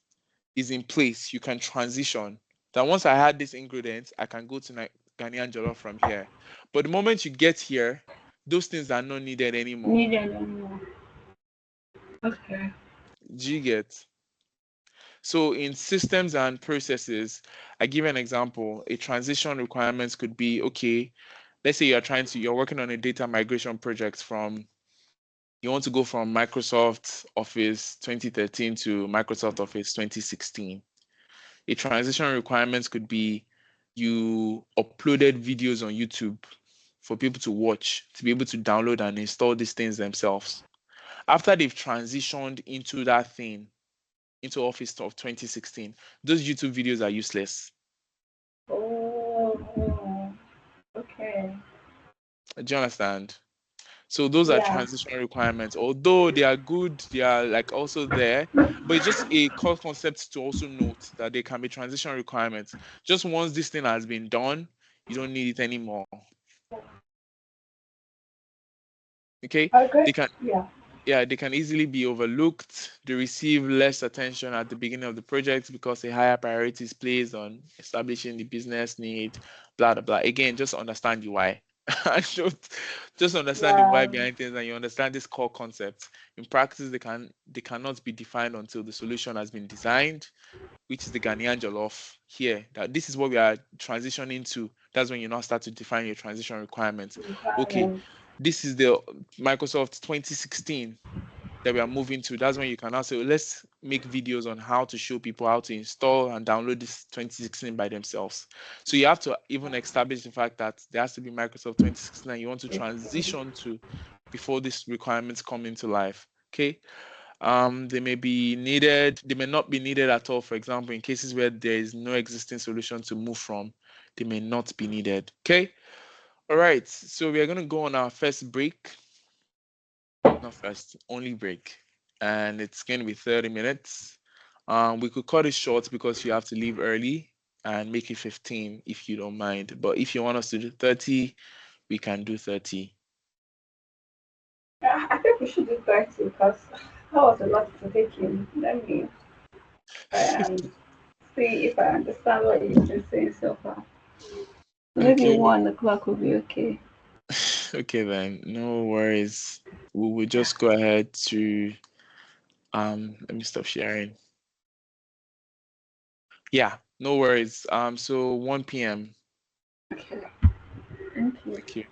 is in place, you can transition. That once I had this ingredient, I can go to Ghanaian jollof from here. But the moment you get here, those things are not needed anymore. Needed anymore. Okay. Do you get? So in systems and processes, I give an example. A transition requirements could be, okay, let's say you're working on a data migration project you want to go from Microsoft Office 2013 to Microsoft Office 2016. A transition requirements could be you uploaded videos on YouTube for people to watch, to be able to download and install these things themselves. After they've transitioned into that thing, into Office of 2016, those YouTube videos are useless. Oh, okay. Do you understand? So those are Yeah. transitional requirements. Although they are good, they are like also there, but it's just a core concept to also note that they can be transitional requirements. Just once this thing has been done, you don't need it anymore. Okay? Okay. They can Yeah. they can easily be overlooked. They receive less attention at the beginning of the project because a higher priority is placed on establishing the business need, blah blah blah. Again, just understand the why. Just understand the why Yeah. behind things and you understand this core concept. In practice, they cannot be defined until the solution has been designed, which is the Ghanaian jollof here. That this is what we are transitioning to. That's when you now start to define your transition requirements. Okay, Requirements. this is the Microsoft 2016 that we are moving to. That's when you can now say, let's make videos on how to show people how to install and download this 2016 by themselves. So you have to even establish the fact that there has to be Microsoft 2016 and you want to transition to before these requirements come into life. Okay. They may be needed, they may not be needed at all. For example, in cases where there is no existing solution to move from, they may not be needed. Okay. All right. So we are going to go on our first break. Not first, only break. And it's going to be 30 minutes. We could cut it short because you have to leave early and make it 15 if you don't mind. But if you want us to do 30, we can do 30. Yeah, I think we should do 30 because that was a lot to take in. Let me see if I understand what you've been saying so far. Maybe Okay. 1 o'clock will be okay. Okay then. No worries. We will just go ahead to let me stop sharing. Yeah, no worries. So 1 p.m. Okay. Thank you. Thank you.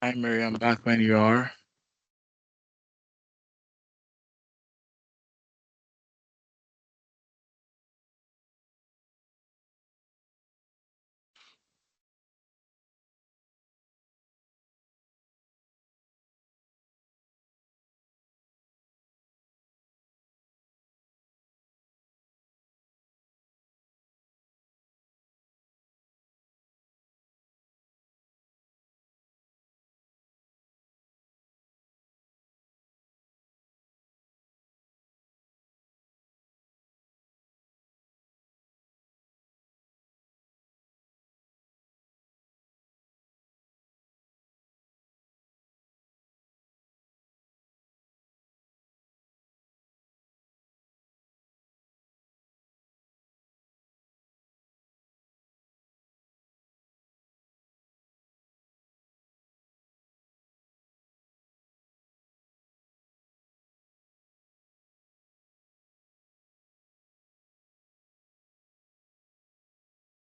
Hi, Mary. I'm back when you are.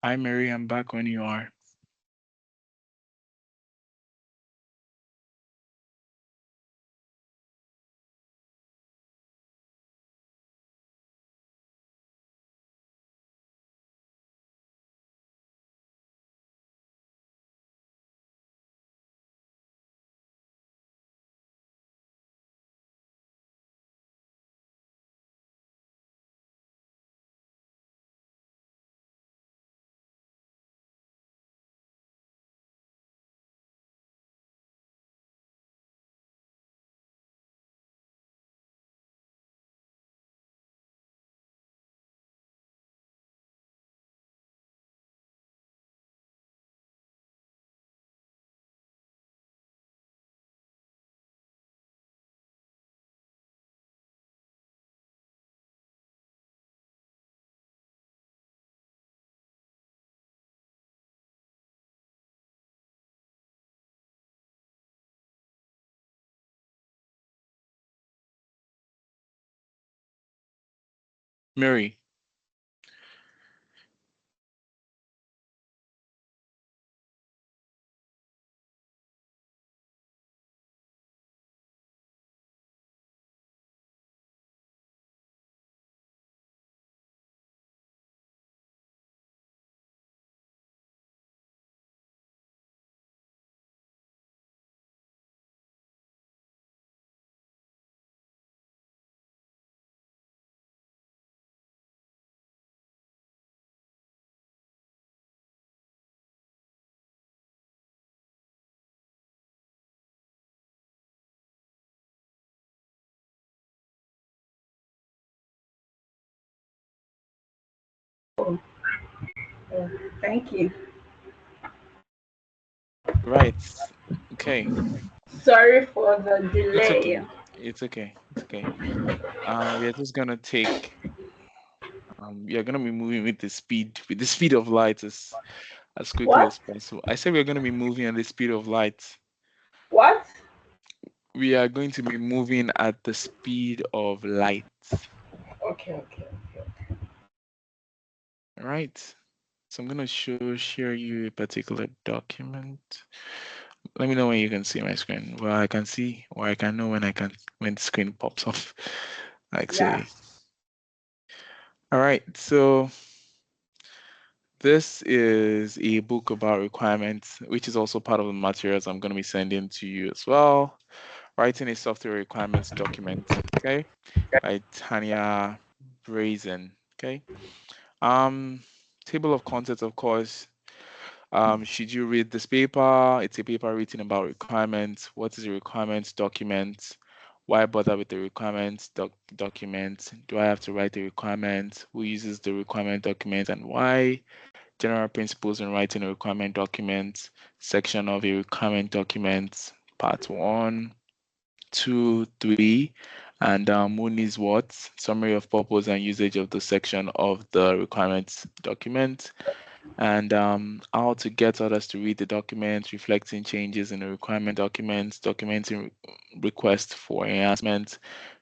Hi, Mary. I'm back when you are. Mary. Oh, thank you. Right. Okay. Sorry for the It's delay. okay. It's okay. It's okay. We are just gonna take. We are gonna be moving with the speed of light as quickly What? as possible. I said we are gonna be moving at the speed of light. What? We are going to be moving at the speed of light. Okay, okay, okay. All right. So I'm gonna share you a particular document. Let me know when you can see my screen. Well, I can see, or I can know when the screen pops off. Yeah. Actually. All right. So this is a book about requirements, which is also part of the materials I'm going to be sending to you as well. Writing a software requirements document, okay, by Tanya Brazen, okay. Um, Table of contents, of course. Should you read this paper? It's a paper written about requirements. What is a requirements document? Why bother with the requirements document? Do I have to write the requirement? Who uses the requirement document and why? General principles in writing a requirement document, section of a requirement document, part 1, 2, 3, and who needs what, summary of purpose and usage of the section of the requirements document, and how to get others to read the document, reflecting changes in the requirement documents, documenting requests for enhancement,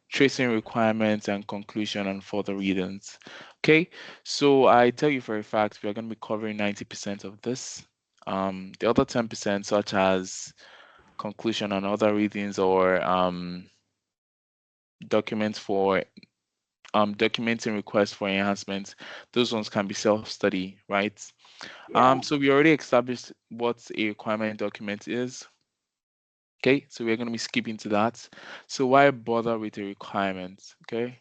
tracing requirements and conclusion and further readings. Okay, so I tell you for a fact we are going to be covering 90% of this. The other 10%, such as conclusion and other readings, or documents for documenting requests for enhancements, those ones can be self-study, right? Yeah. So we already established what a requirement document is. Okay, so we're going to be skipping to that. So why bother with a requirement? Okay,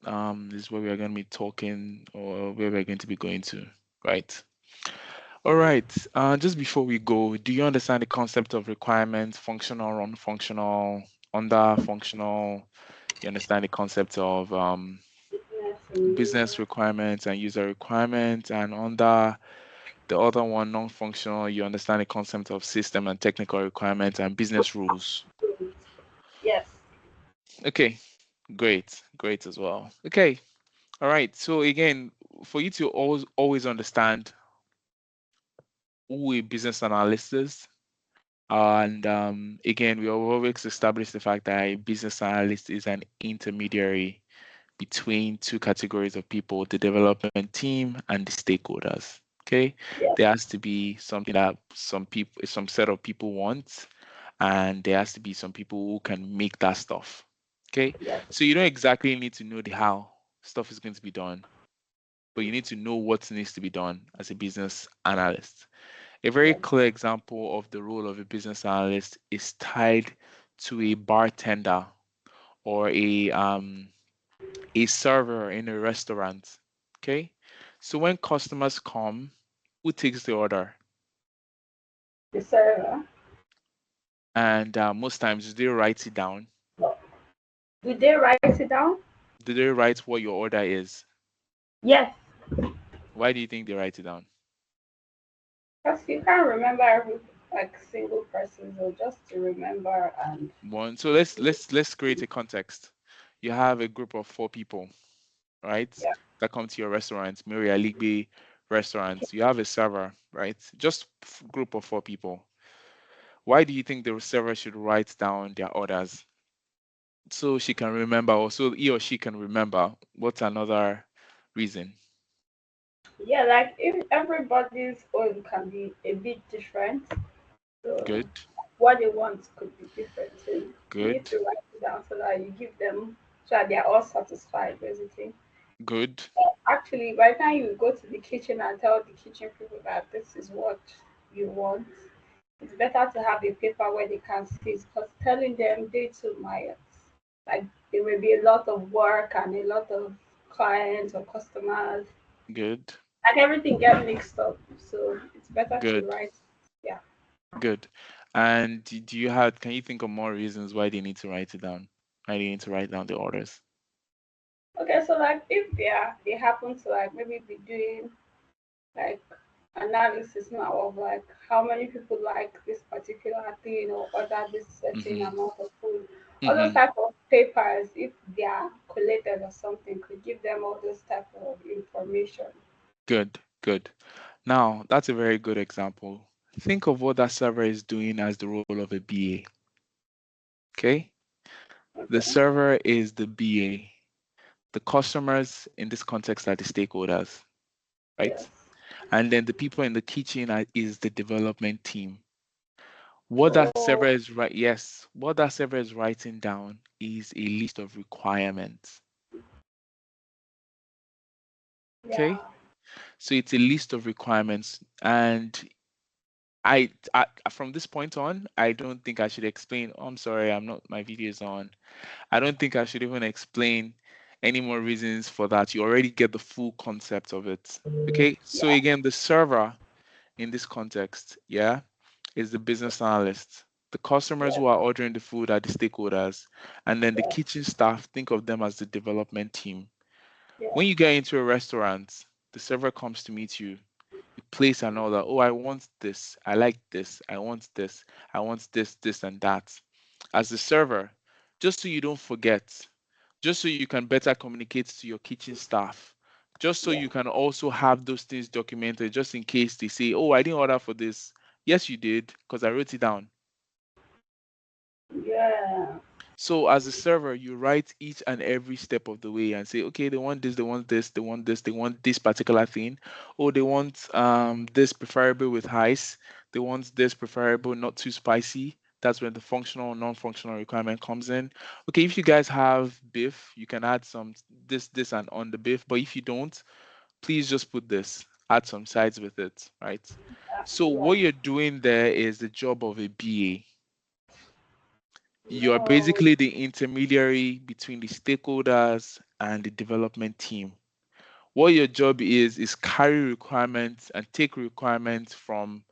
this is where we are going to be talking, or where we're going to be going to, right? All right. Just before we go, do you understand the concept of requirement, functional, non-functional, under functional? You understand the concept of Business and business user. requirements and user requirements, and under the other one, non-functional, you understand the concept of system and technical requirements and business rules. Yes. Okay, great as well. Okay, all right. So again, for you to always understand who a business analyst is, and again, we always establish the fact that a business analyst is an intermediary between two categories of people, the development team and the stakeholders. Okay, Yes. there has to be something that some set of people want, and there has to be some people who can make that stuff. Okay, Yes. so you don't exactly need to know the how stuff is going to be done, but you need to know what needs to be done as a business analyst. A very Yes. clear example of the role of a business analyst is tied to a bartender or a server in a restaurant. Okay, so when customers come, who takes the order? The server. And most times, do they write it down? Do they write it down? Do they write what your order is? Yes. Why do you think they write it down? Because you can't remember every like single person, so just to remember and One. So let's create a context. You have a group of 4 people, right? yeah. That come to your restaurant, Mary Aligbe restaurant. You have a server, right? Just group of 4 people. Why do you think the server should write down their orders so she can remember, or so he or she can remember? What's another reason? Yeah, like if everybody's own can be a bit different, so Good, what they want could be different. So you need good, to write it down so that you give them so that they're all satisfied basically. good, Actually, by the time you go to the kitchen and tell the kitchen people that this is what you want, it's better to have a paper where they can see it because telling them they too might like there will be a lot of work and a lot of clients or customers good, and everything get mixed up. So it's better to good, write. Yeah. good. And do you have, can you think of more reasons why they need to write it down? Why they need to write down the orders? Okay, so like if they happen to like maybe be doing like analysis now of like how many people like this particular thing or order this certain Mm-hmm. amount of food. All those Mm-hmm. type of papers, if they are collated or something, could give them all those type of information. Good, good. Now, that's a very good example. Think of what that server is doing as the role of a BA. Okay? The Okay. server is the BA. The customers in this context are the stakeholders, right? Yes. And then the people in the kitchen is the development team. What that server Oh, is yes, what that server is writing down is a list of requirements. yeah. Okay? So it's a list of requirements, and I from this point on, I don't think I should explain. Oh, I'm sorry, I'm not. My video is on. I don't think I should even explain any more reasons for that. You already get the full concept of it. Okay. So Yeah. again, the server in this context, yeah, is the business analyst. The customers Yeah. who are ordering the food are the stakeholders, and then the Yeah. kitchen staff. Think of them as the development team. Yeah. When you get into a restaurant, the server comes to meet you. You place an order. Oh, I want this. I like this. I want this. I want this, and that. As the server, just so you don't forget, just so you can better communicate to your kitchen staff, just so Yeah. you can also have those things documented, just in case they say, oh, I didn't order for this. Yes, you did, because I wrote it down. Yeah. So as a server, you write each and every step of the way and say, okay, they want this, they want this, they want this, they want this particular thing. Or they want this preferable with ice. They want this preferable not too spicy. That's when the functional and non-functional requirement comes in. Okay, if you guys have BIF, you can add some this and on the BIF, but if you don't, please just put this, add some sides with it, right? So Yeah. what you're doing there is the job of a BA. You're No. basically the intermediary between the stakeholders and the development team. What your job is carry requirements and take requirements from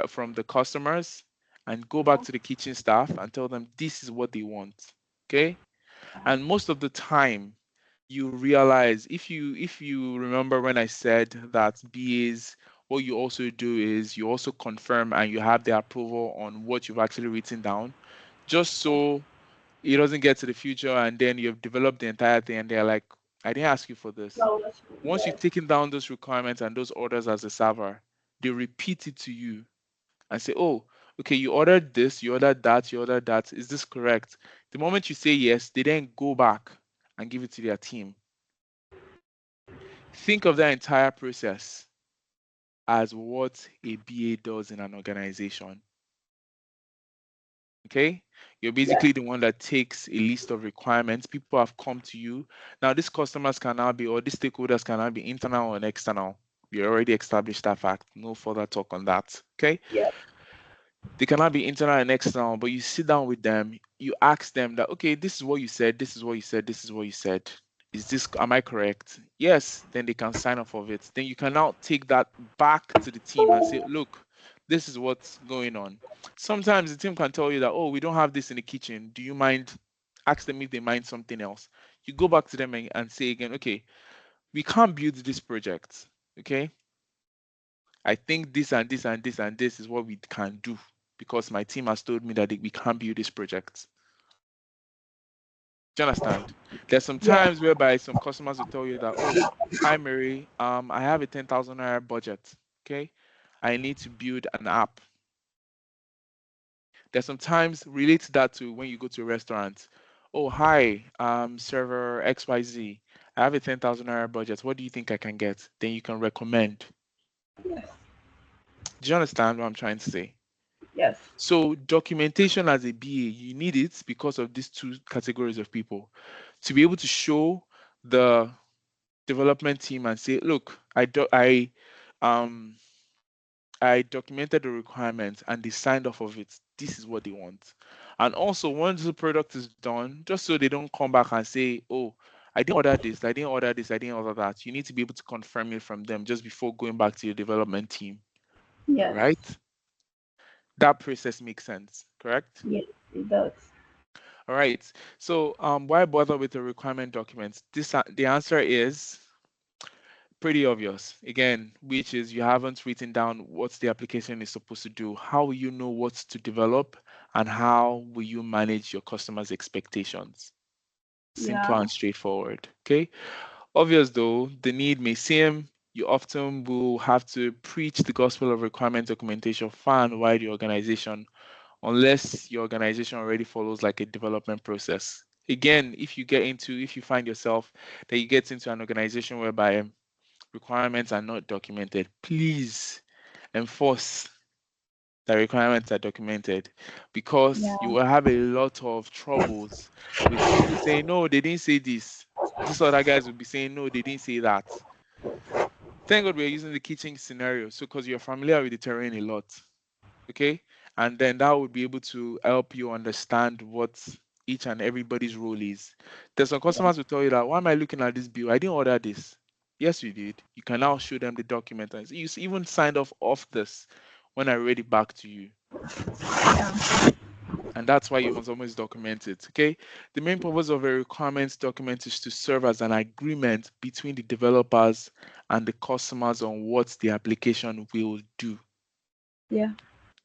from the customers and go back to the kitchen staff and tell them this is what they want. Okay? And most of the time you realize, if you remember when I said that BAs, what you also do is you also confirm and you have the approval on what you've actually written down, just so it doesn't get to the future and then you've developed the entire thing and they're like, I didn't ask you for this. No. Once Yes. you've taken down those requirements and those orders as a server, they repeat it to you and say, oh, okay, you ordered this, you ordered that, you ordered that. Is this correct? The moment you say yes, they then go back and give it to their team. Think of that entire process as what a BA does in an organization. Okay? You're Yes. basically the one that takes a list of requirements. People have come to you. Now, these customers can now be, or these stakeholders can now be internal and external. We already established that fact. No further talk on that. Okay? Yes. They cannot be internal and external, but you sit down with them, you ask them that, okay, this is what you said, this is what you said, this is what you said. Is this, am I correct? Yes, then they can sign off of it. Then you can now take that back to the team and say, look, this is what's going on. Sometimes the team can tell you that, oh, we don't have this in the kitchen. Do you mind? Ask them if they mind something else. You go back to them and say again, okay, we can't build this project. Okay, I think this and this and this and this is what we can do because my team has told me that we can't build this project. Do you understand? There's some Yes. times whereby some customers will tell you that, oh, hi Mary, I have a 10,000 naira budget. Okay, I need to build an app. There's sometimes relate that to when you go to a restaurant. Oh, hi, server XYZ. I have a 10,000 naira budget. What do you think I can get? Then you can recommend. Yes. Do you understand what I'm trying to say? Yes. So documentation as a BA, you need it because of these two categories of people to be able to show the development team and say, look, um I documented the requirements and they signed off of it. This is what they want. And also once the product is done, just so they don't come back and say, oh, I didn't order this, I didn't order this, I didn't order that. You need to be able to confirm it from them just before going back to your development team, Yes. right? That process makes sense, correct? Yes. It does. All right. So why bother with the requirement documents? The answer is pretty obvious. Again, which is you haven't written down what the application is supposed to do. How will you know what to develop, and how will you manage your customers' expectations? Simple Yeah. and straightforward. Okay. Obvious though, the need may seem. You often will have to preach the gospel of requirement documentation far and wide your organization, unless your organization already follows like a development process. Again, if you find yourself that you get into an organization whereby requirements are not documented, please enforce that requirements are documented, because Yeah. you will have a lot of troubles with people saying, no, they didn't say this. These other guys will be saying, no, they didn't say that. Thank God we're using the kitchen scenario. So, because you're familiar with the terrain a lot, okay, and then that would be able to help you understand what each and everybody's role is. There's some customers who tell you that, why am I looking at this bill? I didn't order this. Yes, you did. You can now show them the document and say, you even signed off this when I read it back to you. Yeah. And that's why you must always document it. Okay. The main purpose of a requirements document is to serve as an agreement between the developers and the customers on what the application will do. Yeah.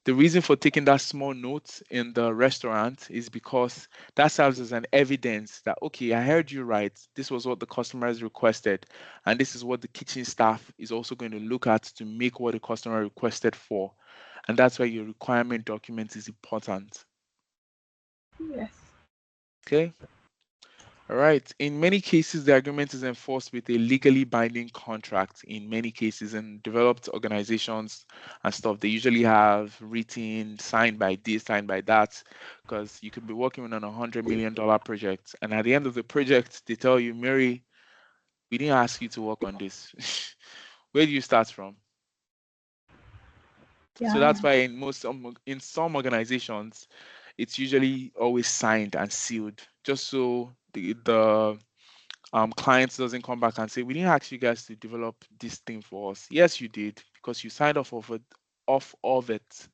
The reason for taking that small note in the restaurant is because that serves as an evidence that, okay, I heard you right. This was what the customers requested. And this is what the kitchen staff is also going to look at to make what the customer requested for. And that's why your requirement document is important. Yes. Okay. All right. In many cases, the agreement is enforced with a legally binding contract. In many cases, in developed organizations and stuff, they usually have written, signed by this, signed by that, because you could be working on $100 million project, and at the end of the project, they tell you, Mary, we didn't ask you to work on this. Where do you start from? So Yeah. that's why in some organizations, it's usually always signed and sealed, just so the client doesn't come back and say, we didn't ask you guys to develop this thing for us. Yes, you did, because you signed off of it,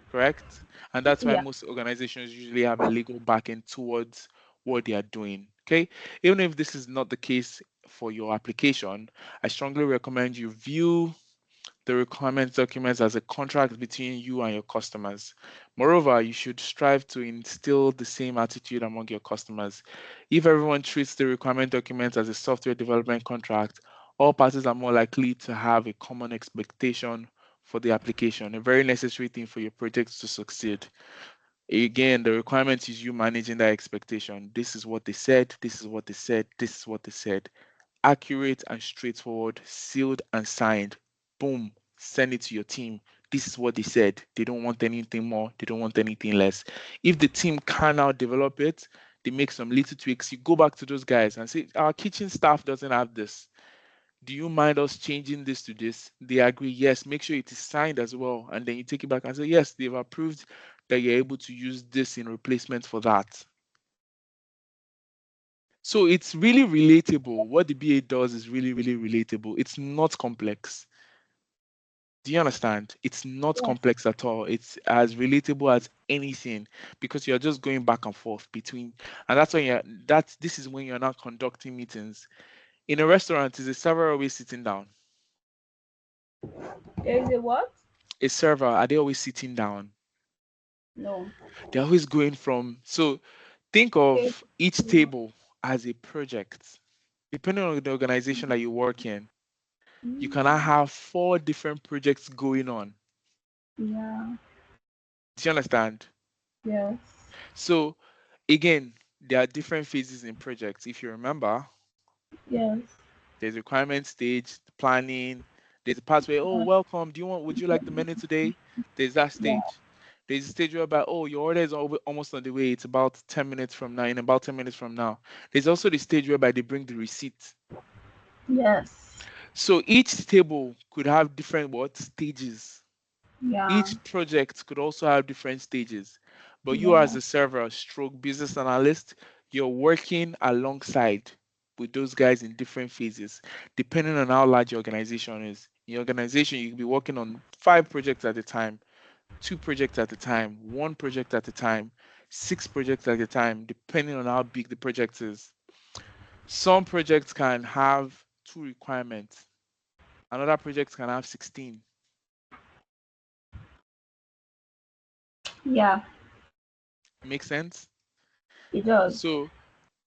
correct? And that's why Yeah. most organizations usually have a legal backing towards what they are doing. Okay. Even if this is not the case for your application, I strongly recommend you view the requirements documents as a contract between you and your customers. Moreover, you should strive to instill the same attitude among your customers. If everyone treats the requirement documents as a software development contract, all parties are more likely to have a common expectation for the application, a very necessary thing for your project to succeed. Again, the requirement is you managing that expectation. This is what they said, this is what they said, this is what they said. Accurate and straightforward, sealed and signed. Boom, send it to your team. This is what they said. They don't want anything more, they don't want anything less. If the team can now develop it, they make some little tweaks. You go back to those guys and say, our kitchen staff doesn't have this. Do you mind us changing this to this? They agree, yes, make sure it is signed as well. And then you take it back and say, yes, they've approved that you're able to use this in replacement for that. So it's really relatable. What the BA does is really, really relatable. It's not complex. Do you understand? It's not Yes. complex at all. It's as relatable as anything because you're just going back and forth between, and that's when this is when you're not conducting meetings. In a restaurant, is a server always sitting down? There is a what? A server, are they always sitting down? No. They're always going from, so think Okay. of each table as a project. Depending on the organization that you work in, you cannot have 4 different projects going on. Yeah. Do you understand? Yes. So again, there are different phases in projects. If you remember, Yes. there's requirement stage, planning. There's a part where, oh, welcome. Would you like the menu today? There's that Yeah. stage. There's a stage whereby, oh, your order is almost on the way. It's about 10 minutes from now. In about 10 minutes from now. There's also the stage whereby they bring the receipt. Yes. So each table could have different what stages. Yeah. Each project could also have different stages, but you as Yeah. a server stroke business analyst, you're working alongside with those guys in different phases, depending on how large your organization is. In your organization, you could be working on 5 projects at a time, 2 projects at a time, 1 project at a time, 6 projects at a time, depending on how big the project is. Some projects can have 2 requirements, another project can have 16. Yeah. Make sense? It does. So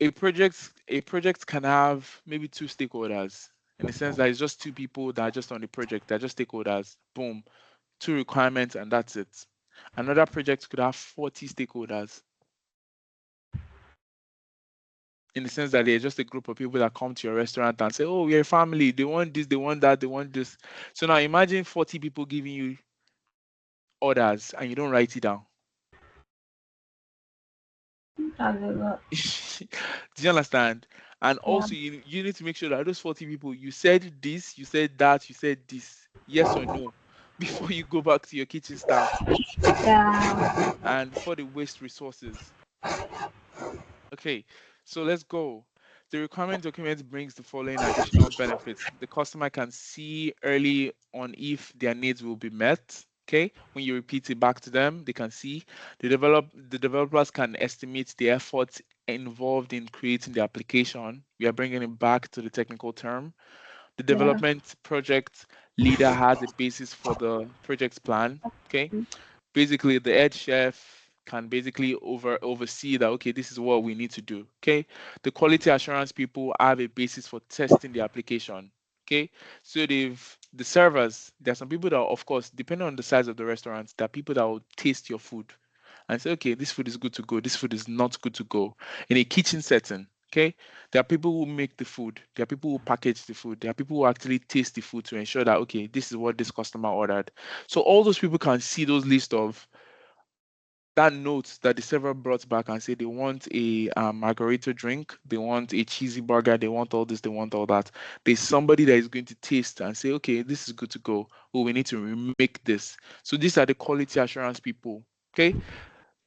a project can have maybe 2 stakeholders in the sense that it's just 2 people that are just on the project, they're just stakeholders. Boom, 2 requirements, and that's it. Another project could have 40 stakeholders in the sense that they're just a group of people that come to your restaurant and say, oh, we're a family, they want this, they want that, they want this. So now imagine 40 people giving you orders and you don't write it down. That's a lot. Do you understand? And Yeah. also, you need to make sure that those 40 people, you said this, you said that, you said this, yes or no, before you go back to your kitchen staff Yeah. and before they waste resources. Okay, so let's go. The requirement document brings the following additional benefits. The customer can see early on if their needs will be met. Okay, when you repeat it back to them, they can see. The developers can estimate the efforts involved in creating the application. We are bringing it back to the technical term. The Yeah. development project leader has a basis for the project's plan. Okay, basically the head chef can basically oversee that, okay, this is what we need to do. Okay, the quality assurance people have a basis for testing the application. Okay, so the servers, there are some people that, of course, depending on the size of the restaurant, there are people that will taste your food and say, okay, this food is good to go, this food is not good to go in a kitchen setting. Okay, there are people who make the food, there are people who package the food, there are people who actually taste the food to ensure that okay, this is what this customer ordered. So all those people can see those list of that note that the server brought back and say they want a margarita drink, they want a cheesy burger, they want all this, they want all that. There's somebody that is going to taste and say, okay, this is good to go. Oh, we need to remake this. So these are the quality assurance people. Okay.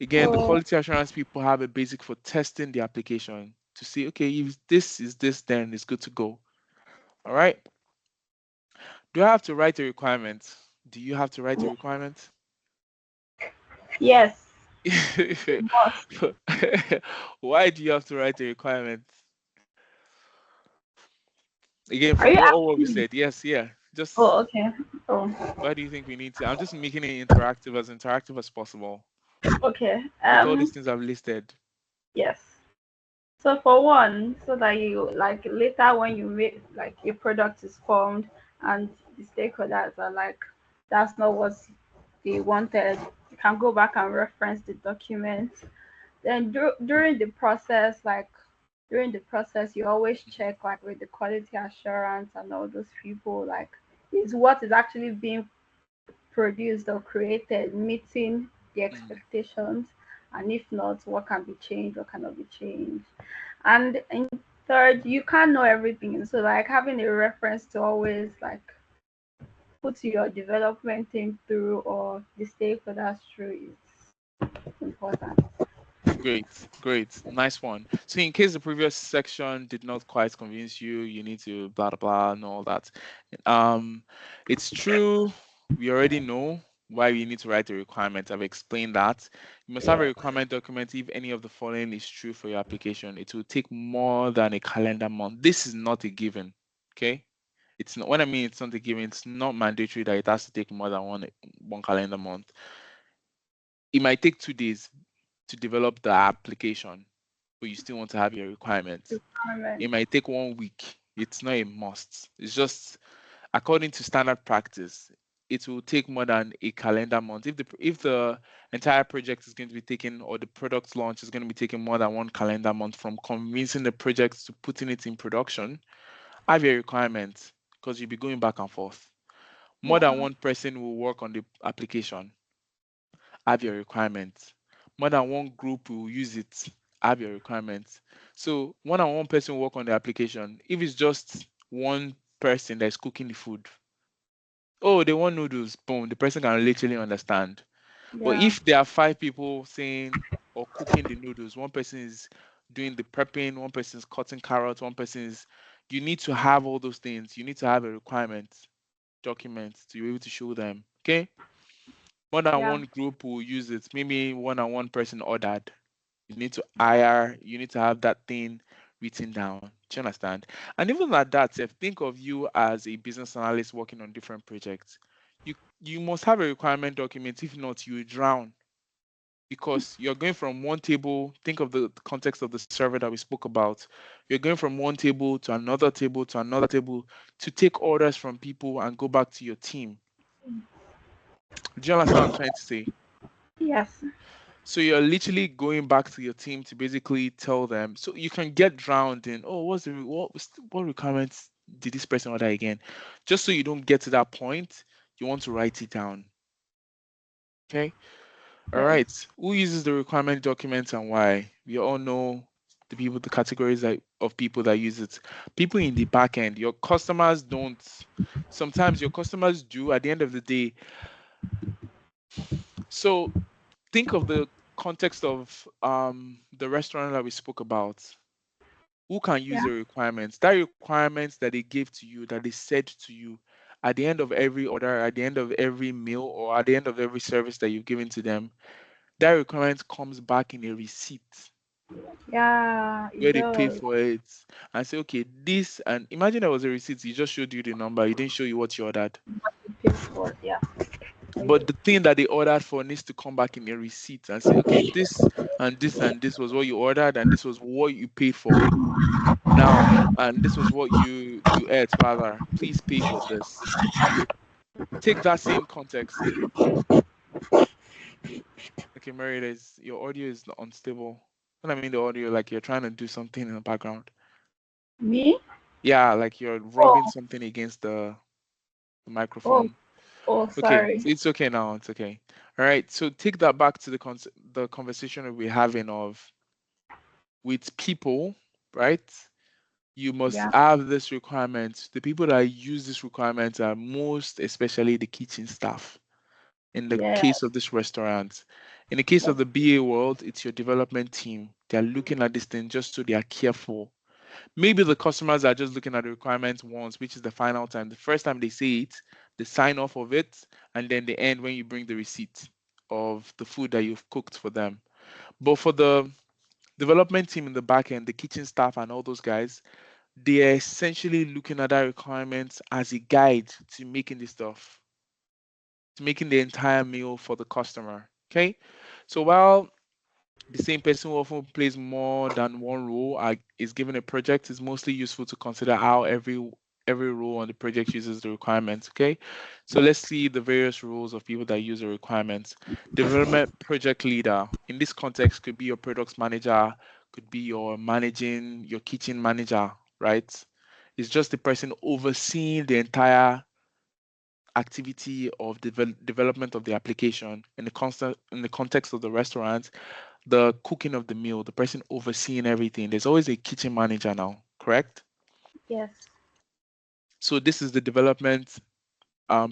Again, the Oh, quality assurance people have a basic for testing the application to see, okay, if this is this, then it's good to go. All right. Do I have to write a requirement? Do you have to write a requirement? yes. Must. Why do you have to write a requirement? Again, Are you forget all what we asking me? said. Yes, yeah. Just Oh, okay. Oh, why do you think we need to? I'm just making it interactive as possible okay. with all these things I've listed. Yes. So for one, so that you like later when you make like your product is formed and the stakeholders are like, that's not what they wanted, you can go back and reference the document. Then during the process, like during the process, you always check like with the quality assurance and all those people, like is what is actually being produced or created meeting the Mm, expectations, and if not, what can be changed, what cannot be changed. And in third, you can't know everything. So like having a reference to always like put your development team through or the stakeholders through is important. great, great, nice one. So in case the previous section did not quite convince you, you need to blah blah blah and all that. Um, it's true. We already know why we need to write a requirement. I've explained that. You must have a Yeah. requirement document if any of the following is true for your application. It will take more than a calendar month. This is not a given. Okay. It's not, what I mean, it's not a given. It's not mandatory that it has to take more than one calendar month. It might take 2 days to develop the application, but you still want to have your requirements. It Requirement. might take 1 week. It's not a must. It's just according to standard practice. It will take more than a calendar month. If the entire project is going to be taken or the product launch is going to be taking more than one calendar month from convincing the project to putting it in production, have your requirements because you'll be going back and forth. More than Yeah. one person will work on the application, have your requirements. More than one group will use it, have your requirements. So more than one person will work on the application. If it's just one person that's cooking the food, oh, they want noodles, boom, the person can literally understand. But Yeah. if there are 5 people saying or cooking the noodles, one person is doing the prepping, one person is cutting carrots, one person is, you need to have all those things. You need to have a requirement document to be able to show them. Okay. More than Yeah. one group will use it. Maybe one and one person ordered. You need to hire, you need to have that thing written down. Do you understand? And even at that, if think of you as a business analyst working on different projects, you must have a requirement document. If not, you will drown because you're going from one table. Think of the context of the server that we spoke about. You're going from one table to another table to take orders from people and go back to your team. Do you understand what I'm trying to say? Yes. So you're literally going back to your team to basically tell them. So you can get drowned in, oh, what requirements did this person order again? Just so you don't get to that point, you want to write it down. Okay. All Yes. right. Who uses the requirement documents and why? We all know the categories of people that use it. People in the back end. Your customers don't. Sometimes your customers do. At the end of the day, so think of the context of the restaurant that we spoke about. Who can use Yeah. the requirements? That requirements that they gave to you, that they said to you at the end of every order, at the end of every meal, or at the end of every service that you've given to them, that requirement comes back in a receipt Yeah. It where they pay does. for it and say, okay, this, and imagine there was a receipt, he just showed you the number, he didn't show you what you ordered. It pays for. Yeah. I But get. the thing that they ordered for needs to come back in a receipt and say, okay, this and this and this was what you ordered, and this was what you paid for. Now, and this was what you ate rather. Please pay for this. Take that same context. Okay, Mary, your audio is unstable. When I mean the audio, like you're trying to do something in the background. Me? Yeah, like you're rubbing Oh, something against the oh, microphone. oh, Okay, sorry. so it's okay now. It's okay. All right. So take that back to the conversation that we're having of with people, right? You must Yeah, have this requirement. The people that use this requirement are most especially the kitchen staff. In the yeah, case of this restaurant, in the case of that's, the BA world, it's your development team. They're looking at this thing just so they are careful. Maybe the customers are just looking at the requirements once, which is the final time. The first time they see it, they sign off of it, and then they end when you bring the receipt of the food that you've cooked for them. But for the development team in the back end, the kitchen staff and all those guys, they are essentially looking at that requirement as a guide to making this stuff, to making the entire meal for the customer. Okay. So while the same person who often plays more than one role is given a project, it's mostly useful to consider how every role on the project uses the requirements. Okay, so let's see the various roles of people that use the requirements. Development project leader in this context could be your products manager, could be your managing your kitchen manager, right? It's just the person overseeing the entire activity of development of the application in the context of the restaurant, the cooking of the meal, the person overseeing everything. There's always a kitchen manager now, correct? yes, So this is the development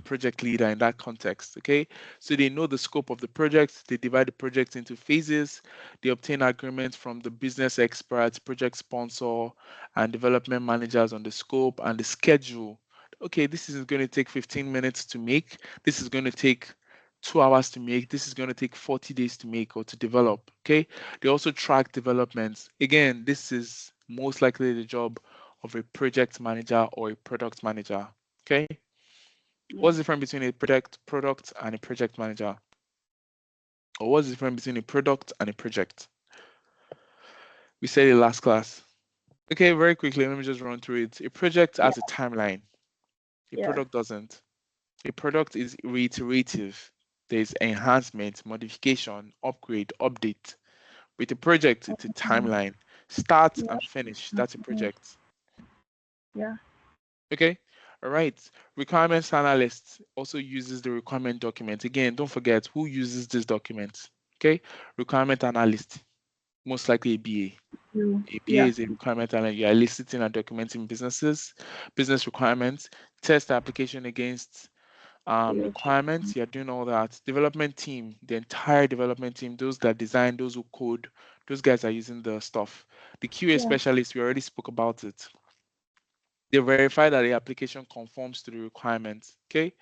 project leader in that context. Okay, so they know the scope of the project, they divide the project into phases, they obtain agreement from the business experts, project sponsor, and development managers on the scope and the schedule. Okay, this is going to take 15 minutes to make, this is going to take 2 hours to make, this is going to take 40 days to make or to develop. Okay, they also track developments. Again, this is most likely the job of a project manager or a product manager. Okay, what's yes. the difference between a product and a project manager? Or what's the difference between a product and a project? We said it last class. Okay, very quickly, let me just run through it. A project Yeah, has a timeline. A yeah, product doesn't. A product is reiterative. There's enhancement, modification, upgrade, update. With a project, it's a timeline. Start yeah, and finish. That's a project. yeah, Okay. All right. Requirements analyst also uses the requirement document. Again, don't forget who uses this document. Okay. Requirement analyst, most likely a you, BA. A BA yeah, is a requirement analyst. You are eliciting and documenting business requirements, test the application against you, requirements. You're doing all that. Development team, the entire development team, those that design, those who code, those guys are using the stuff. The QA yeah, specialist, we already spoke about it. They verify that the application conforms to the requirements. Okay.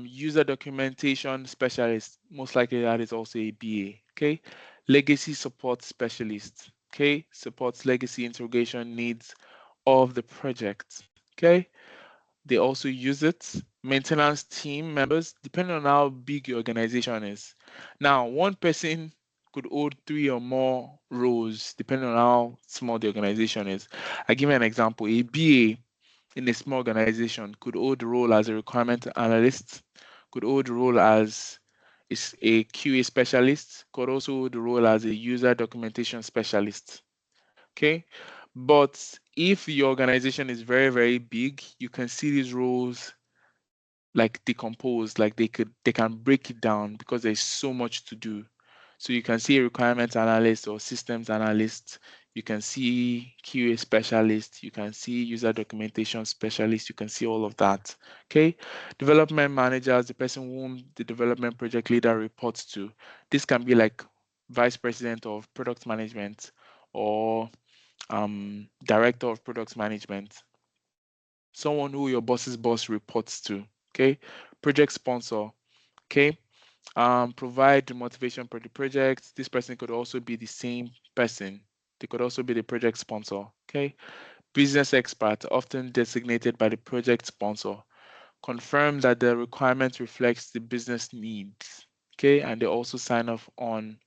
User documentation specialist, most likely that is also a BA. Okay. Legacy support specialist. Okay. Supports legacy integration needs of the project. Okay. They also use it. Maintenance team members, depending on how big your organization is. Now, one person could hold three or more roles, depending on how small the organization is. I give you an example. A BA in a small organization could hold the role as a requirement analyst, could hold the role as is a QA specialist, could also hold the role as a user documentation specialist. Okay. But if your organization is very, very big, you can see these roles like decomposed, like they can break it down because there's so much to do. So you can see a requirements analyst or systems analyst, you can see QA specialist, you can see user documentation specialist, you can see all of that. Okay. Development managers, the person whom the development project leader reports to. This can be like vice president of product management or director of product management, someone who your boss's boss reports to. Okay, project sponsor. Okay, provide the motivation for the project. This person could also be the same person. They could also be the project sponsor. Okay, business expert, often designated by the project sponsor. Confirm that the requirement reflects the business needs. Okay, and they also sign off on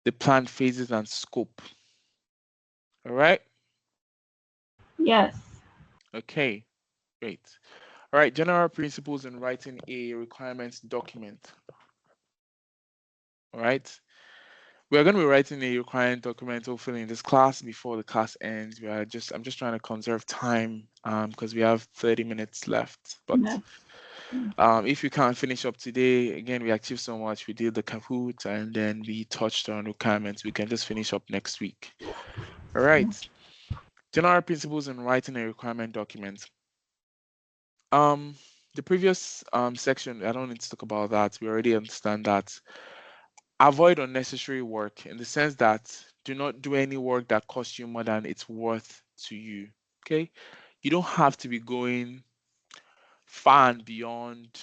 the planned phases and scope. All right. yes, Okay. Great. All right, general principles in writing a requirements document. All right. We're going to be writing a requirement document hopefully in this class before the class ends. I'm just trying to conserve time because we have 30 minutes left. But Yes. if you can't finish up today, again, we achieved so much. We did the Kahoot and then we touched on requirements. We can just finish up next week. All right. General principles in writing a requirement document. The previous section, I don't need to talk about that. We already understand that. Avoid unnecessary work in the sense that do not do any work that costs you more than it's worth to you. Okay. You don't have to be going far and beyond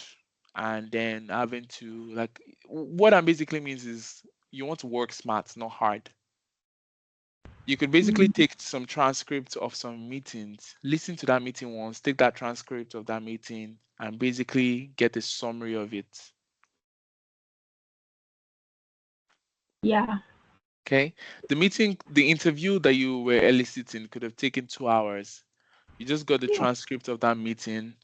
and then having to like what that basically means is you want to work smart, not hard. You could basically take some transcripts of some meetings, listen to that meeting once, take that transcript of that meeting, and basically get a summary of it. Yeah. Okay. The interview that you were eliciting could have taken 2 hours. You just got the Yeah. transcript of that meeting.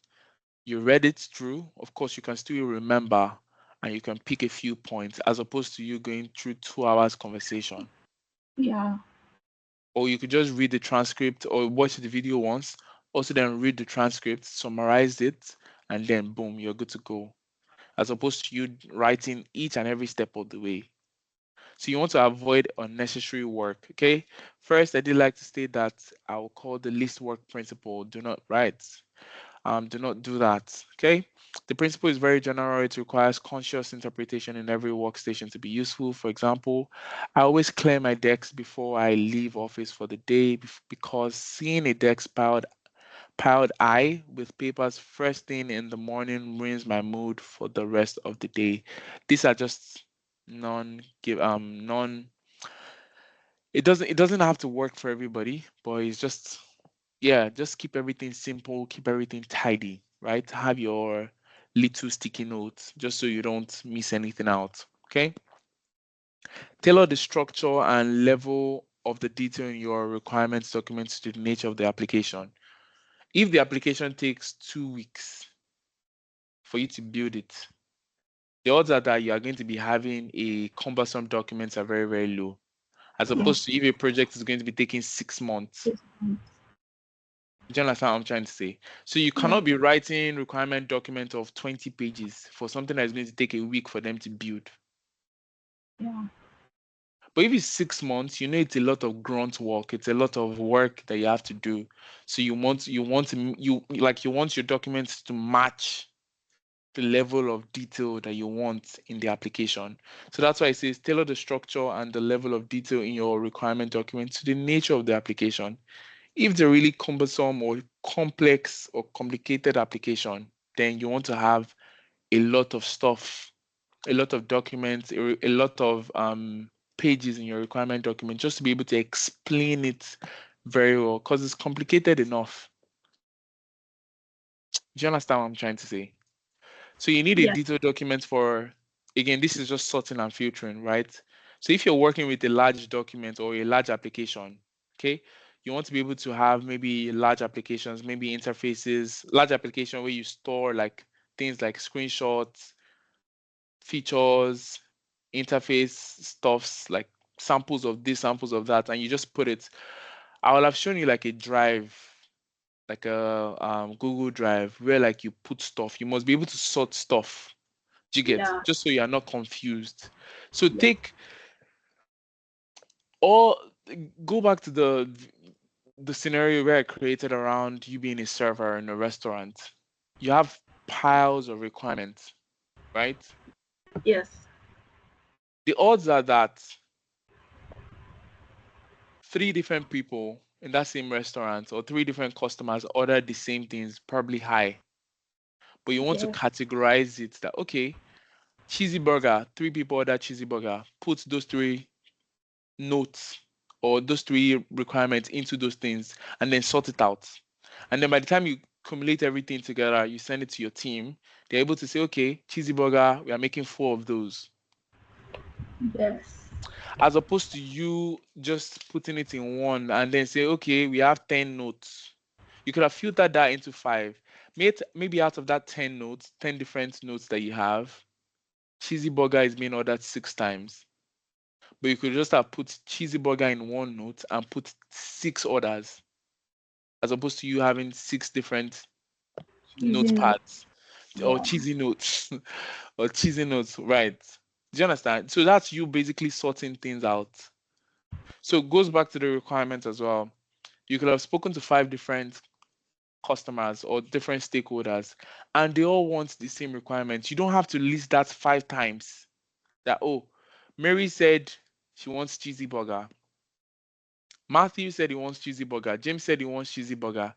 You read it through. Of course, you can still remember and you can pick a few points as opposed to you going through 2 hours conversation. Yeah. Or you could just read the transcript or watch the video once, also then read the transcript, summarize it, and then boom, you're good to go. As opposed to you writing each and every step of the way. So you want to avoid unnecessary work. Okay. First, I did like to state that I will call the least work principle. Do not write. Do not do that. Okay. The principle is very general. It requires conscious interpretation in every workstation to be useful. For example, I always clear my desk before I leave office for the day because seeing a desk piled high with papers first thing in the morning ruins my mood for the rest of the day. These are just non give non it doesn't have to work for everybody, but it's just yeah, just keep everything simple, keep everything tidy, right? Have your little sticky notes just so you don't miss anything out. Okay. Tailor the structure and level of the detail in your requirements documents to the nature of the application. If the application takes 2 weeks for you to build it, the odds are that you are going to be having a cumbersome documents are very, very low. As opposed to if a project is going to be taking 6 months. Do you understand what I'm trying to say? So you Yeah. cannot be writing requirement document of 20 pages for something that is going to take a week for them to build. Yeah. But if it's 6 months, you know it's a lot of grunt work. It's a lot of work that you have to do. So you want your documents to match the level of detail that you want in the application. So that's why it says tailor the structure and the level of detail in your requirement document to the nature of the application. If it's a really cumbersome or complex or complicated application, then you want to have a lot of stuff, a lot of documents, a lot of pages in your requirement document just to be able to explain it very well because it's complicated enough. Do you understand what I'm trying to say? So you need a Yeah. detailed document for, again, this is just sorting and filtering, right? So if you're working with a large document or a large application, okay, you want to be able to have maybe large applications, maybe interfaces, large application where you store like things like screenshots, features, interface stuffs, like samples of this, samples of that, and you just put it. I will have shown you like a drive, like a Google Drive, where like you put stuff. You must be able to sort stuff. Do you get? Yeah. Just so you are not confused. So Yeah. take all go back to the scenario where I created around you being a server in a restaurant. You have piles of requirements, right? Yes. The odds are that 3 different people in that same restaurant or 3 different customers order the same things, probably high. But you want to Yes. categorize it that okay, cheesy burger, 3 people order cheesy burger. Put those 3 notes or those 3 requirements into those things and then sort it out. And then by the time you accumulate everything together, you send it to your team, they're able to say, okay, cheesy burger, we are making 4 of those. Yes. As opposed to you just putting it in one and then say, okay, we have 10 notes. You could have filtered that into 5. Maybe out of that 10 notes, 10 different notes that you have, cheesy burger is being ordered 6 times. but you could just have put cheesy burger in one note and put 6 others, as opposed to you having 6 different Cheesy note. notepads or Yeah. cheesy notes or cheesy notes, right? Do you understand? So that's you basically sorting things out. So it goes back to the requirement as well. You could have spoken to 5 different customers or different stakeholders, and they all want the same requirements. You don't have to list that 5 times. That, oh, Mary said she wants cheesy burger. Matthew said he wants cheesy burger. James said he wants cheesy burger.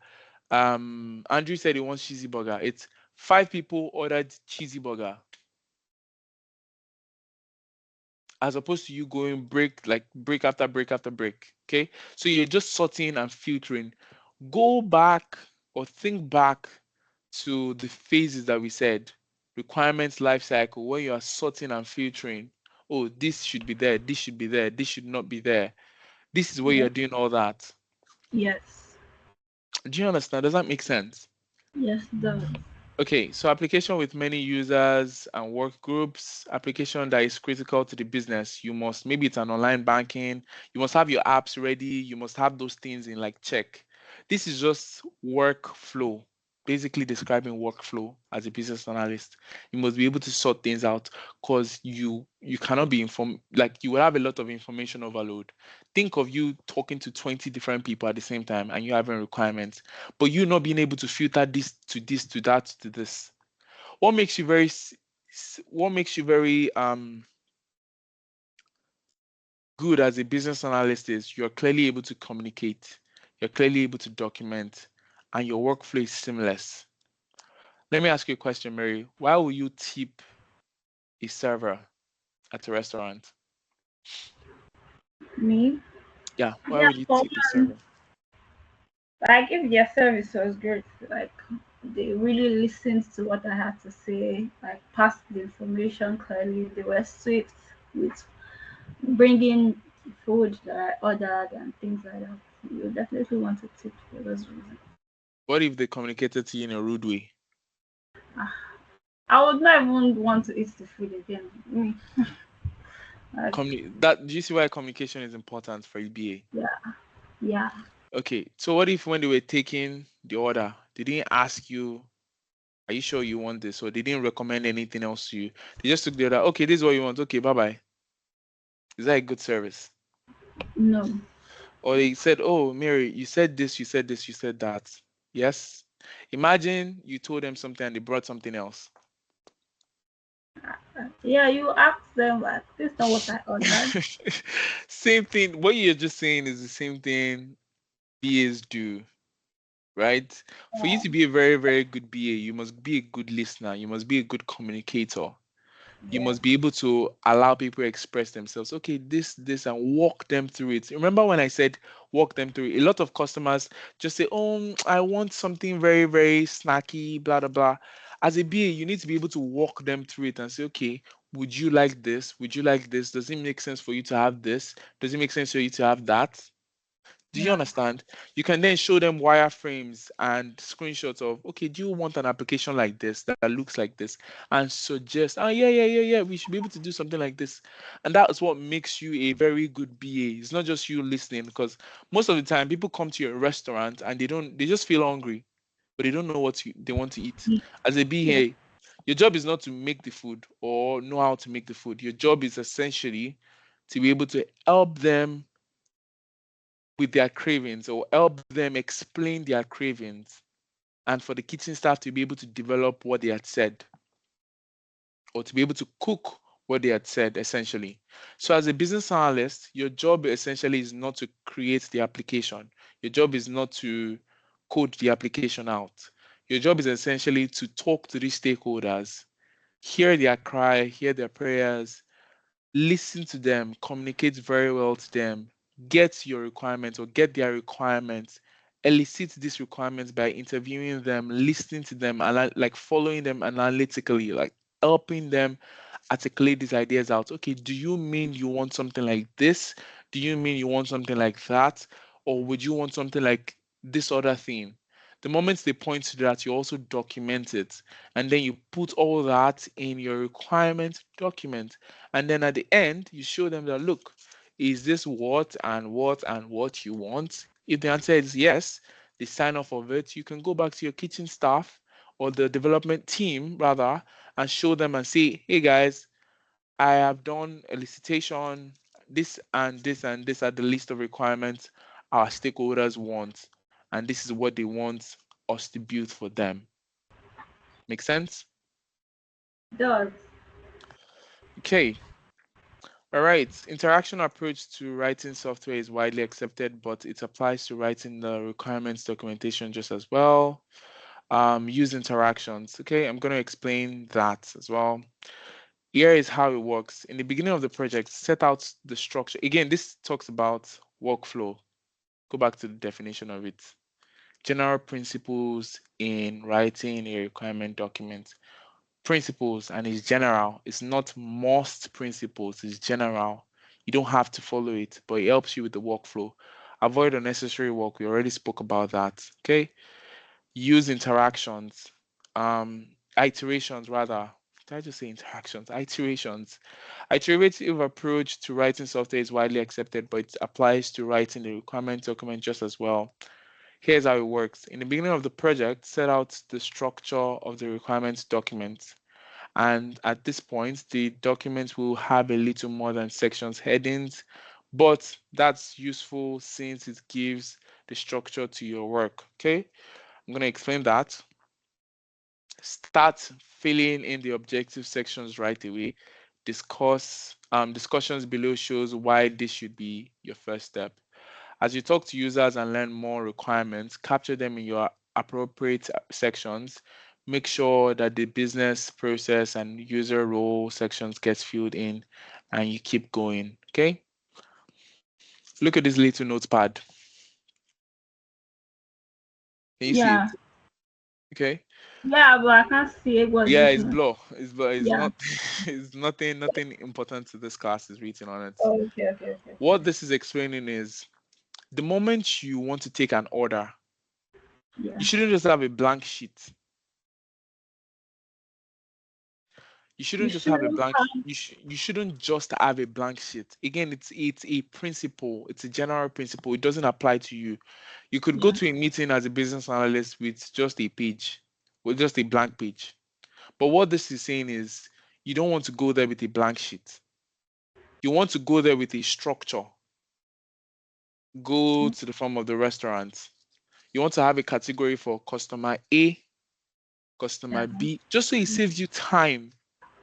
Andrew said he wants cheesy burger. It's 5 people ordered cheesy burger, as opposed to you going break after break after break. Okay, so you're just sorting and filtering. Go back or think back to the phases that we said: requirements life cycle, where you are sorting and filtering. Oh, this should be there, this should be there, this should not be there. This is where Yes. you're doing all that. Yes. Do you understand? Does that make sense? Yes, it does. Okay, so application with many users and work groups, application that is critical to the business. You must, maybe it's an online banking, you must have your apps ready, you must have those things in like check. This is just workflow, basically describing workflow as a business analyst. You must be able to sort things out because you cannot be informed, like you will have a lot of information overload. Think of you talking to 20 different people at the same time and you having requirements, but you not being able to filter this to that to this. What makes you what makes you very good as a business analyst is you're clearly able to communicate, you're clearly able to document, and your workflow is seamless. Let me ask you a question, Mary. Why will you tip a server at a restaurant? Me? Yeah, why Yeah, will you for tip a one, server? like if their service was great, like they really listened to what I had to say, like passed the information clearly. They were swift with bringing food that I ordered and things like that. You definitely want to tip for those reasons. What if they communicated to you in a rude way? Ah, I would not even want to eat the food again. Like, That, do you see why communication is important for a BA? yeah, yeah. Okay, so what if when they were taking the order, they didn't ask you, are you sure you want this? Or they didn't recommend anything else to you. They just took the order, okay, this is what you want. Okay, bye-bye. Is that a good service? No. Or they said, oh, Mary, you said this, you said this, you said that. Yes. Imagine you told them something and they brought something else. Yeah, you ask them like this is not what I ordered. Same thing. What you're just saying is the same thing BAs do, right? For you Yeah, to be a very, very good BA, you must be a good listener. You must be a good communicator. You yeah, must be able to allow people to express themselves. Okay, this, and walk them through it. Remember when I said walk them through it? A lot of customers just say, oh, I want something very, very snacky, blah, blah, blah. As a BA, you need to be able to walk them through it and say, okay, would you like this? Would you like this? Does it make sense for you to have this? Does it make sense for you to have that? Do you yeah, understand? You can then show them wireframes and screenshots of, okay, do you want an application like this that looks like this? And suggest, oh, yeah, yeah, yeah, yeah, we should be able to do something like this. And that is what makes you a very good BA. It's not just you listening, because most of the time people come to your restaurant and they just feel hungry, but they don't know what they want to eat. As a yeah, BA, your job is not to make the food or know how to make the food. Your job is essentially to be able to help them with their cravings or help them explain their cravings, and for the kitchen staff to be able to develop what they had said or to be able to cook what they had said essentially. So as a business analyst, your job essentially is not to create the application. Your job is not to code the application out. Your job is essentially to talk to these stakeholders, hear their cry, hear their prayers, listen to them, communicate very well to them, get your requirements or get their requirements, elicit these requirements by interviewing them, listening to them, and like following them analytically, like helping them articulate these ideas out. Okay, do you mean you want something like this? Do you mean you want something like that? Or would you want something like this other thing? The moment they point to that, you also document it. And then you put all that in your requirement document. And then at the end, you show them that, look, is this what and what and what you want? If the answer is yes, they sign off of it. You can go back to your kitchen staff or the development team rather and show them and say, hey guys, I have done a elicitation. This and this and this are the list of requirements our stakeholders want, and this is what they want us to build for them. Make sense? Does. Okay. All right. Interaction approach to writing software is widely accepted, but it applies to writing the requirements documentation just as well. Use interactions. Okay, I'm going to explain that as well. Here is how it works. In the beginning of the project, set out the structure. Again, this talks about workflow. Go back to the definition of it. General principles in writing a requirement document. Principles, and it's general. It's not most principles, it's general. You don't have to follow it, but it helps you with the workflow. Avoid unnecessary work. We already spoke about that. Okay. Use interactions, iterations rather. Did I just say interactions? Iterations. Iterative approach to writing software is widely accepted, but it applies to writing the requirement document just as well. Here's how it works. In the beginning of the project, set out the structure of the requirements document. And at this point, the document will have a little more than sections headings, but that's useful since it gives the structure to your work. Okay, I'm going to explain that. Start filling in the objective sections right away. Discussions below shows why this should be your first step. As you talk to users and learn more requirements, capture them in your appropriate sections. Make sure that the business process and user role sections gets filled in and you keep going. Okay. Look at this little notepad. Can you see it? Yeah. Okay. Yeah, but I can't see it was Yeah, it's written. blur. It's blur. It's Yeah. not. It's nothing important to this class is written on it. Oh, okay. What this is explaining is the moment you want to take an order, Yeah. you shouldn't just have a blank sheet. You shouldn't just have a blank. You shouldn't just have a blank sheet. Again, it's a principle. It's a general principle. It doesn't apply to you. You could go to a meeting as a business analyst with just a page, with just a blank page. But what this is saying is you don't want to go there with a blank sheet. You want to go there with a structure. Go to the front of the restaurant. You want to have a category for customer A, customer B, just so it saves you time.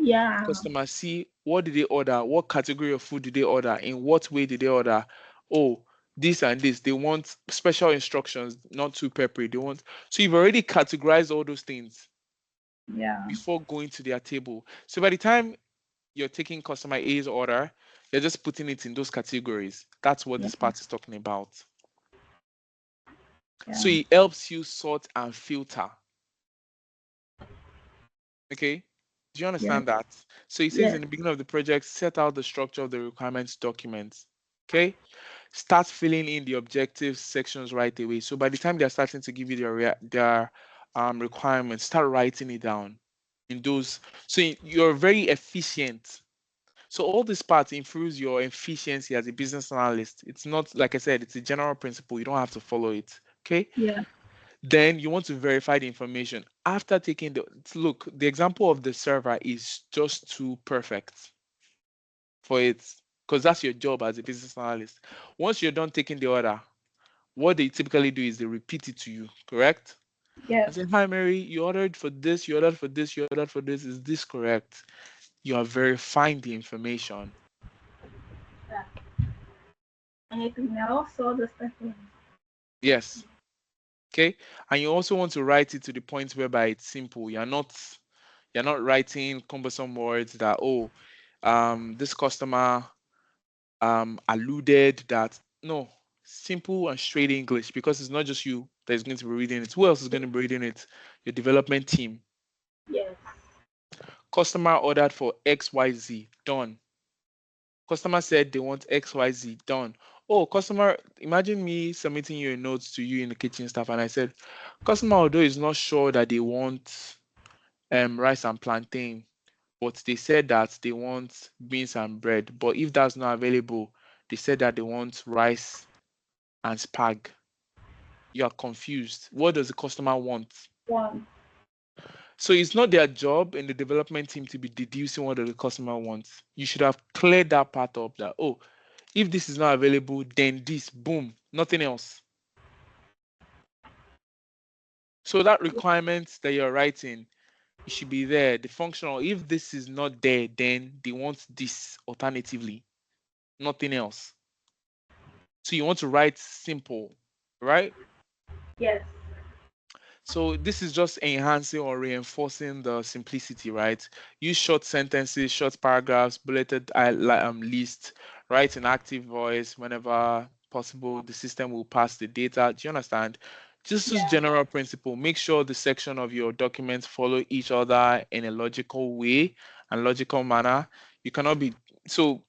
Yeah. Customer C, what did they order? What category of food did they order? In what way did they order? Oh, this and this. They want special instructions, not too peppery. They want, so you've already categorized all those things before going to their table. So by the time you're taking customer A's order, you're just putting it in those categories. That's what this part is talking about. So it helps you sort and filter. Okay. Do you understand that? So it says in the beginning of the project, set out the structure of the requirements documents. Okay. Start filling in the objective sections right away. So by the time they're starting to give you their requirements, start writing it down in those. So you're very efficient. So all this part improves your efficiency as a business analyst. It's not, like I said, it's a general principle. You don't have to follow it. Okay. Yeah. Then you want to verify the information after taking the example of the server is just too perfect for it, because that's your job as a business analyst. Once you're done taking the order, what they typically do is they repeat it to you, correct? Yeah. I say, hi Mary, you ordered for this, you ordered for this, you ordered for this. Is this correct? You are verifying the information. Anything else or the stuff? Yes. Okay. And you also want to write it to the point whereby it's simple. You're not writing cumbersome words that, this customer alluded that. No, simple and straight English, because it's not just you that is going to be reading it. Who else is going to be reading it? Your development team. Yes. Customer ordered for XYZ, done. Customer said they want XYZ, done. Oh, customer, imagine me submitting you a note to you in the kitchen staff, and I said, customer, although is not sure that they want rice and plantain, but they said that they want beans and bread. But if that's not available, They said that they want rice and spag. You are confused. What does the customer want? One. So it's not their job in the development team to be deducing what the customer wants. You should have cleared that part up that, oh, if this is not available, then this, boom, nothing else. So that requirement that you're writing, it should be there. The functional, if this is not there, then they want this alternatively, nothing else. So you want to write simple, right? Yes. So this is just enhancing or reinforcing the simplicity, right? Use short sentences, short paragraphs, bulleted list, write in active voice whenever possible. The system will pass the data. Do you understand? Just as Yeah. general principle, make sure the section of your documents follow each other in a logical way and logical manner. You cannot be so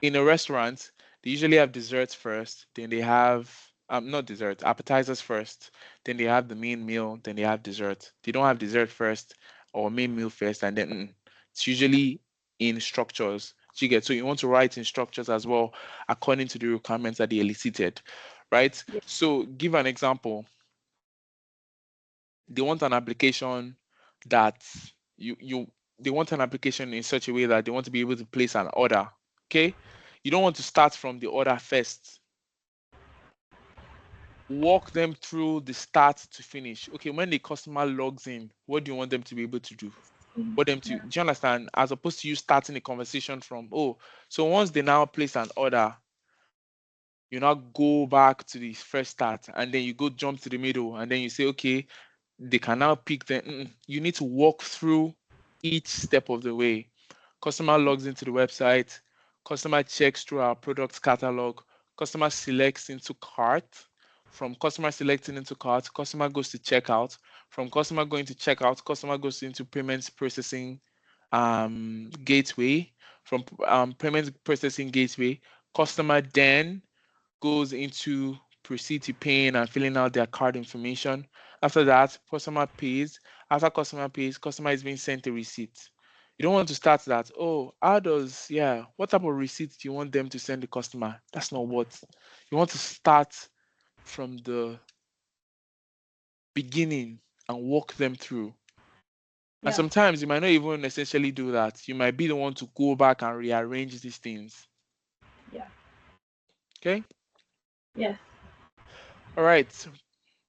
in a restaurant, they usually have desserts first, then they have not dessert, appetizers first, then they have the main meal, then they have dessert. They don't have dessert first or main meal first, and then it's usually in structures. So you get so you want to write in structures as well according to the requirements that they elicited, right? Yeah. So give an example. They want an application that you they want an application in such a way that they want to be able to place an order. Okay, you don't want to start from the order first. Walk them through the start to finish. Okay, when the customer logs in, what do you want them to be able to do? What them to Yeah. do you understand? As opposed to you starting a conversation from, oh, so once they now place an order, you now go back to the first start and then you go jump to the middle and then you say, okay, they can now pick them. You need to walk through each step of the way. Customer logs into the website, customer checks through our product catalog, customer selects into cart. From customer selecting into cart, customer goes to checkout. From customer going to checkout, customer goes into payments processing gateway. From payments processing gateway, customer then goes into proceed to paying and filling out their card information. After that, customer pays. After customer pays, customer is being sent a receipt. You don't want to start that. Oh, what type of receipt do you want them to send the customer? That's not what you want to start from the beginning and walk them through. And Yeah. sometimes you might not even essentially do that. You might be the one to go back and rearrange these things. Yeah. Okay. Yes. All right.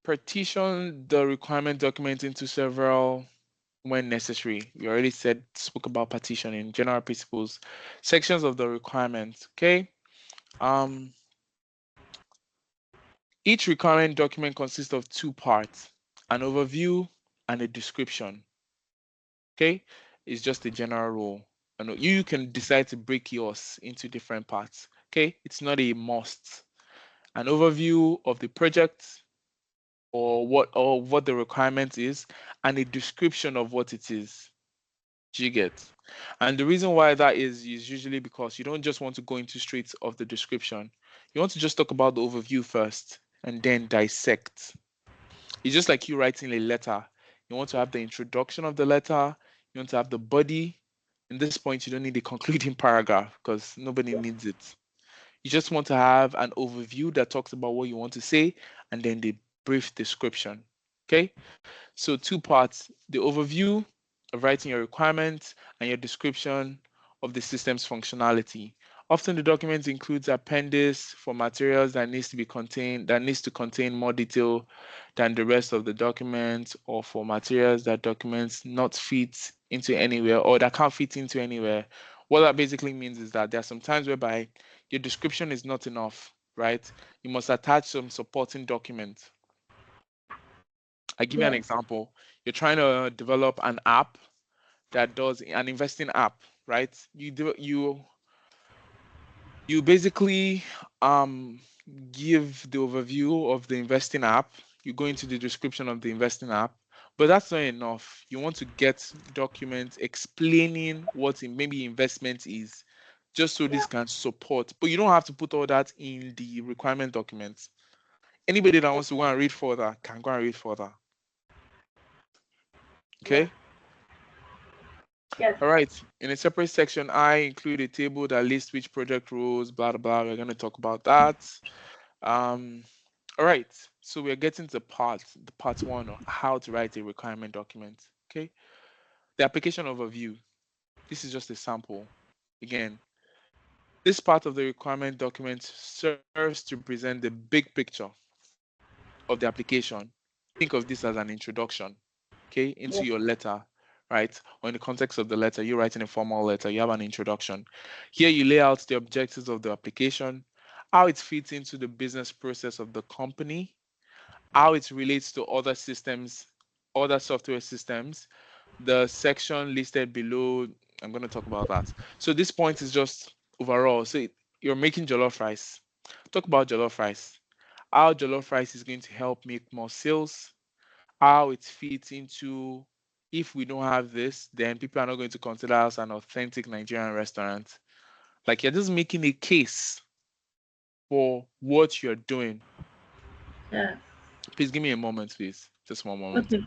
Partition the requirement document into several when necessary. We already spoke about partitioning, general principles, sections of the requirement. Okay. Um, each requirement document consists of two parts: an overview and a description. Okay, it's just a general rule. And you can decide to break yours into different parts. Okay, it's not a must. An overview of the project or what the requirement is, and a description of what it is. Do you get? And the reason why that is usually because you don't just want to go into straight of the description. You want to just talk about the overview first and then dissect. It's just like you writing a letter. You want to have the introduction of the letter, you want to have the body. In this point, you don't need a concluding paragraph because nobody needs it. You just want to have an overview that talks about what you want to say and then the brief description. Okay? So two parts, the overview of writing your requirements and your description of the system's functionality. Often the document includes appendix for materials that needs to contain more detail than the rest of the document, or for materials that documents not fit into anywhere or that can't fit into anywhere. What that basically means is that there are some times whereby your description is not enough, right? You must attach some supporting document. I give you an Yes. example. You're trying to develop an app that does an investing app, right? You basically give the overview of the investing app. You go into the description of the investing app, but that's not enough. You want to get documents explaining what maybe investment is, just so this Yeah. can support. But you don't have to put all that in the requirement documents. Anybody that wants to go and read further can go and read further. Yeah. Okay. Yes. All right. In a separate section, I include a table that lists which project roles, blah, blah, blah. We're going to talk about that. Um, all right. So we're getting to the part one of how to write a requirement document. Okay. The application overview. This is just a sample. Again, this part of the requirement document serves to present the big picture of the application. Think of this as an introduction, okay, into Yes. your letter, right? Or in the context of the letter, you're writing a formal letter, you have an introduction. Here you lay out the objectives of the application, how it fits into the business process of the company, how it relates to other systems, other software systems. The section listed below, I'm going to talk about that. So this point is just overall. So you're making jollof rice. Talk about jollof rice. How jollof rice is going to help make more sales, how it fits into, if we don't have this, then people are not going to consider us an authentic Nigerian restaurant. Like you're just making a case for what you're doing. Yes. Please give me a moment, please. Just one moment. Okay.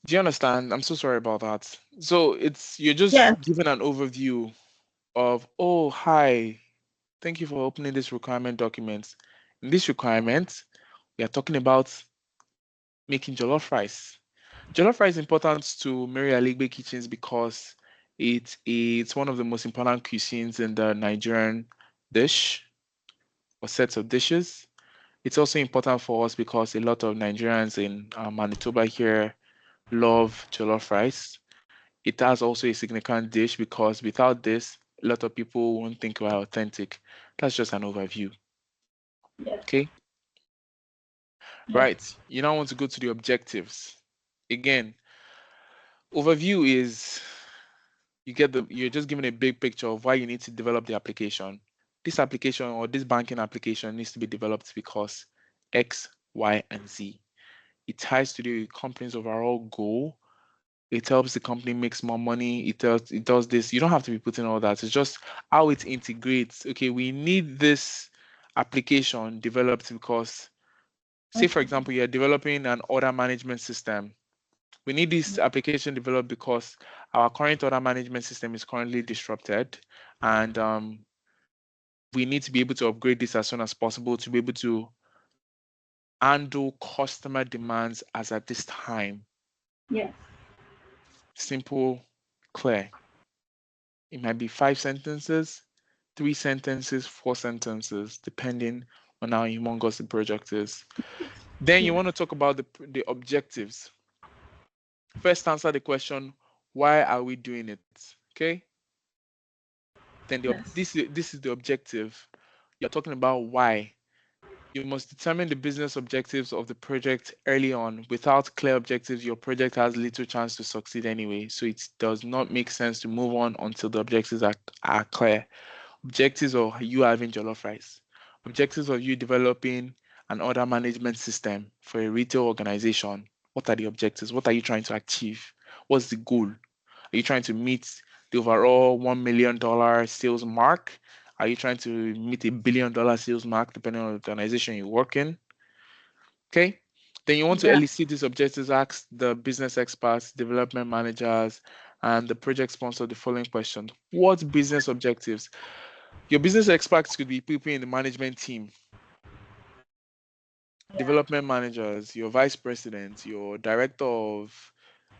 Do you understand? I'm so sorry about that. So you're Yes. just giving an overview of, oh, hi, thank you for opening this requirement document. In this requirement, we are talking about making jollof rice. Jollof rice is important to Mary Aligbe kitchens because it's one of the most important cuisines in the Nigerian dish or sets of dishes. It's also important for us because a lot of Nigerians in Manitoba here love jollof rice. It has also a significant dish because without this, a lot of people won't think we're authentic. That's just an overview. Yes. Okay, Yes. right. You now want to go to the objectives. Again, overview is you're just given a big picture of why you need to develop the application. This application or this banking application needs to be developed because X, Y, and Z. It ties to the company's overall goal. It helps the company makes more money. It does this. You don't have to be putting all that. It's just how it integrates. Okay, we need this application developed because, say for Okay. example, you're developing an order management system. We need this application developed because our current order management system is currently disrupted, and we need to be able to upgrade this as soon as possible to be able to handle customer demands as at this time. Yes. Simple, clear. It might be 5 sentences, 3 sentences, 4 sentences, depending on how humongous the project is. Then you Yes. want to talk about the objectives. First, answer the question, why are we doing it? Okay. Then Yes. this is the objective. You're talking about why. You must determine the business objectives of the project early on. Without clear objectives, your project has little chance to succeed anyway. So it does not make sense to move on until the objectives are clear. Objectives of you having jollof rice. Objectives of you developing an order management system for a retail organization. What are the objectives? What are you trying to achieve? What's the goal? Are you trying to meet the overall $1 million sales mark? Are you trying to meet $1 billion sales mark, depending on the organization you work in? Okay. Then you want to Yeah. elicit these objectives, ask the business experts, development managers, and the project sponsor the following questions. What business objectives? Your business experts could be people in the management team, Yeah. development managers, your vice president, your director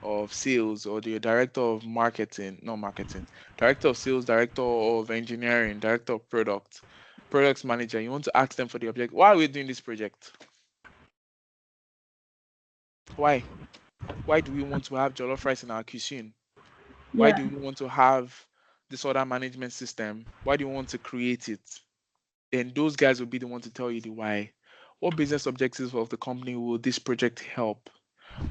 of sales, or the director of marketing, not marketing, director of sales, director of engineering, director of products manager. You want to ask them for the object. Why are we doing this project? Why? Why do we want to have jollof rice in our cuisine? Why Yeah. do we want to have this order management system? Why do you want to create it? Then those guys will be the one to tell you the why. What business objectives of the company will this project help?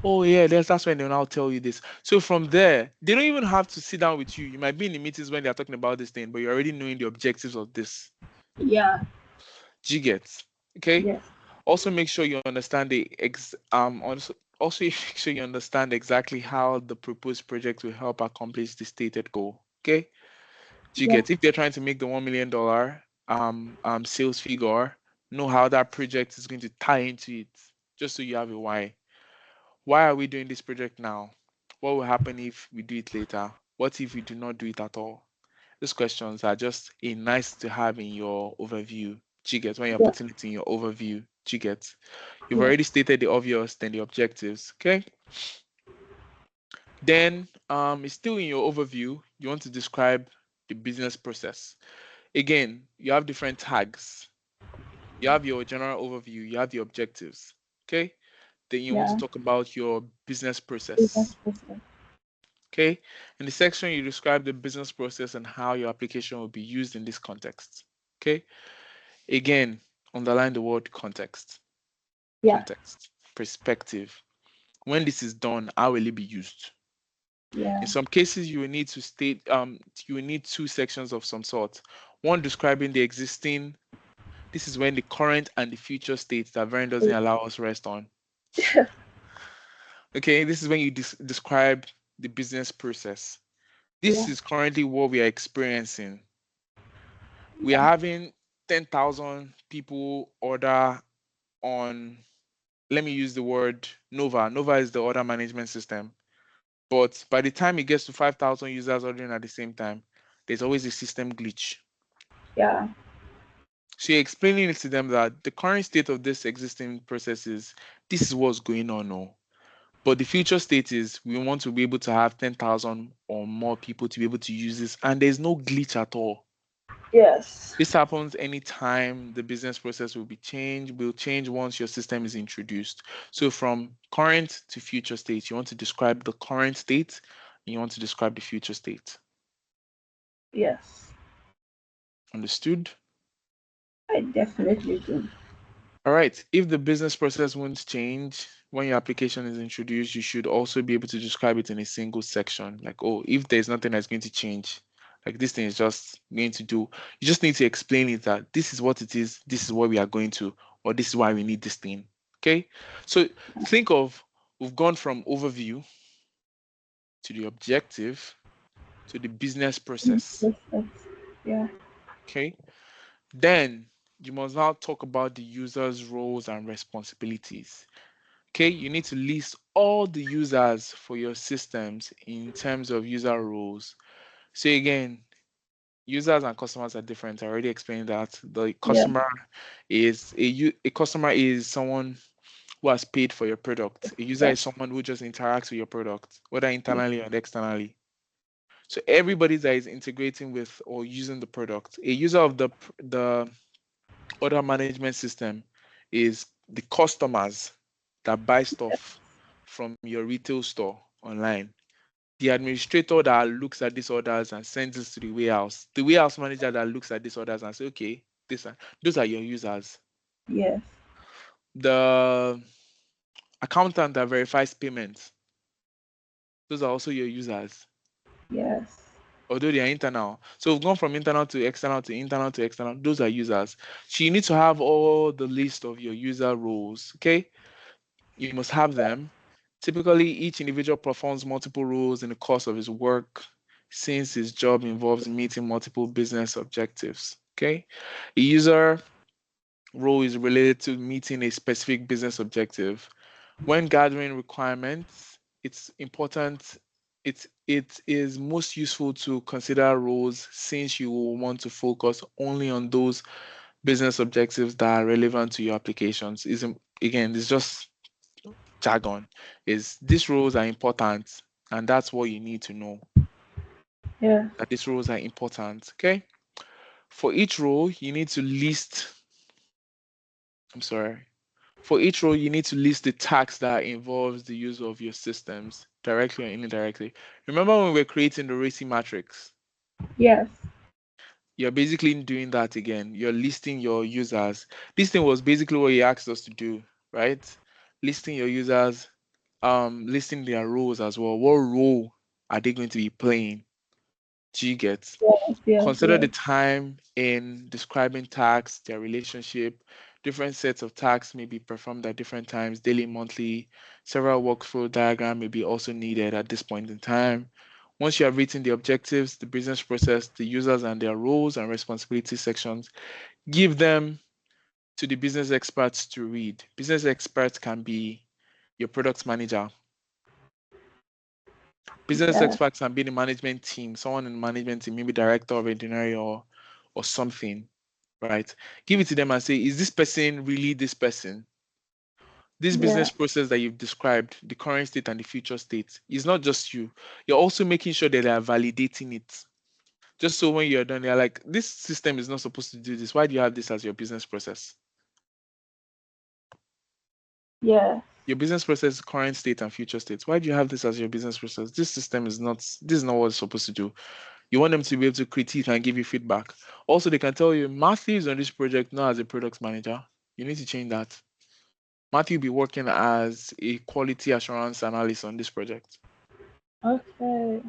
Oh yeah, that's when they'll now tell you this. So from there, they don't even have to sit down with you. You might be in the meetings when they're talking about this thing, but you're already knowing the objectives of this. Yeah. Do you get? Okay. Yes. Also make sure you understand also make sure you understand exactly how the proposed project will help accomplish the stated goal. Okay? Do you Yeah. get, if they're trying to make the $1 million sales figure, know how that project is going to tie into it, just so you have a why. Why are we doing this project now? What will happen if we do it later? What if we do not do it at all? These questions are just a nice to have in your overview. Do you get, when you're Yeah. putting it in your overview? Do you get? You've Yeah. already stated the obvious, then the objectives. Okay. Then it's still in your overview. You want to describe the business process. Again, you have different tags. You have your general overview, you have the objectives. Okay. Then you want to Yeah. talk about your business Business process. process. Okay. In the section, you describe the business process and how your application will be used in this context. Okay. Again, underline the word context. Yeah. Context, perspective. When this is done, how will it be used? Yeah. In some cases, you will need to state, you will need two sections of some sort. One describing the existing, this is when the current and the future state that Vern doesn't allow us rest on. Okay, this is when you describe the business process. This Yeah. is currently what we are experiencing. We are Yeah. having 10,000 people order on, let me use the word Nova. Nova is the order management system. But by the time it gets to 5,000 users ordering at the same time, there's always a system glitch. Yeah. So you're explaining it to them that the current state of this existing process is this is what's going on now. But the future state is we want to be able to have 10,000 or more people to be able to use this, and there's no glitch at all. Yes. This happens anytime the business process will change once your system is introduced. So from current to future state, you want to describe the current state and you want to describe the future state. Yes. Understood? I definitely do. All right. If the business process won't change when your application is introduced, you should also be able to describe it in a single section. Like, oh, if there's nothing that's going to change, like this thing is just going to do, you just need to explain it that this is what it is, this is what we are going to, or this is why we need this thing. Okay. So think of, we've gone from overview to the objective to the business process. Yeah. Okay. Then you must now talk about the user's roles and responsibilities. Okay, you need to list all the users for your systems in terms of user roles. So again, users and customers are different. I already explained that. The Yeah. customer is a customer is someone who has paid for your product. A user Yeah. is someone who just interacts with your product, whether internally or externally. So everybody that is integrating with or using the product, a user of the order management system is the customers that buy stuff from your retail store online. The administrator that looks at these orders and sends it to the warehouse. The warehouse manager that looks at these orders and says, okay, those are your users. Yes. The accountant that verifies payments, those are also your users, Yes. although they are internal. So we've gone from internal to external to internal to external. Those are users. So you need to have all the list of your user roles. Okay. You must have them. Typically, each individual performs multiple roles in the course of his work since his job involves meeting multiple business objectives. Okay. A user role is related to meeting a specific business objective. When gathering requirements, it's important, it is most useful to consider roles since you will want to focus only on those business objectives that are relevant to your applications. Again, it's just jargon. Is these roles are important, and that's what you need to know, Yeah. that these roles are important. Okay. For each role, you need to list, I'm sorry. For each role, you need to list the tasks that involves the use of your systems directly or indirectly. Remember when we were creating the RACI matrix? Yes. You're basically doing that again. You're listing your users. This thing was basically what you asked us to do, right? Listing your users, listing their roles as well. What role are they going to be playing? Do you get? Yes. Yes. Consider the Yes. time in describing tasks, their relationship. Different sets of tasks may be performed at different times, daily, monthly. Several workflow diagram may be also needed at this point in time. Once you have written the objectives, the business process, the users and their roles and responsibility sections, give them to the business experts to read. Business experts can be your product manager. Business Yeah. experts can be the management team, someone in the management team, maybe director of engineering or something, right? Give it to them and say, is this person really this person? This Yeah. business process that you've described, the current state and the future state, is not just you. You're also making sure that they are validating it. Just so when you're done, they're like, this system is not supposed to do this. Why do you have this as your business process? Yeah. Your business process, current state and future state. Why do you have this as your business process? This system is not, this is not what it's supposed to do. You want them to be able to critique and give you feedback. Also, they can tell you, Matthew is on this project not as a product manager. You need to change that. Matthew will be working as a quality assurance analyst on this project. Okay.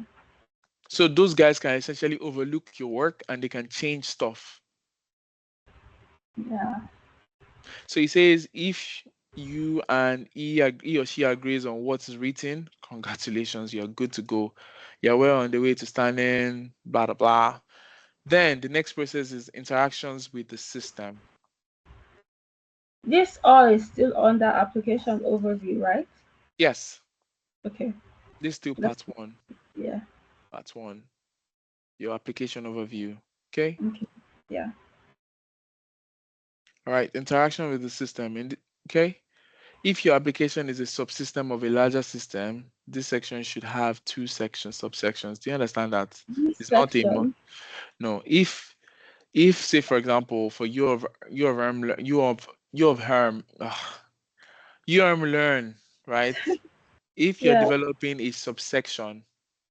So those guys can essentially overlook your work and they can change stuff. Yeah. So he says if you and he or she agrees on what is written, congratulations, you're good to go. You're well on the way to standing, blah blah blah. Then the next process is interactions with the system. This all is still under application overview, right? Yes, Okay. this is still That's part one. yeah. Part one. Your application overview. Okay. Okay. Yeah. All right. Interaction with the system. Okay. If your application is a subsystem of a larger system, this section should have two sections, subsections. Do you understand that? This It's not a section. no. If say for example for you of learn, right? If you're Yeah. developing a subsection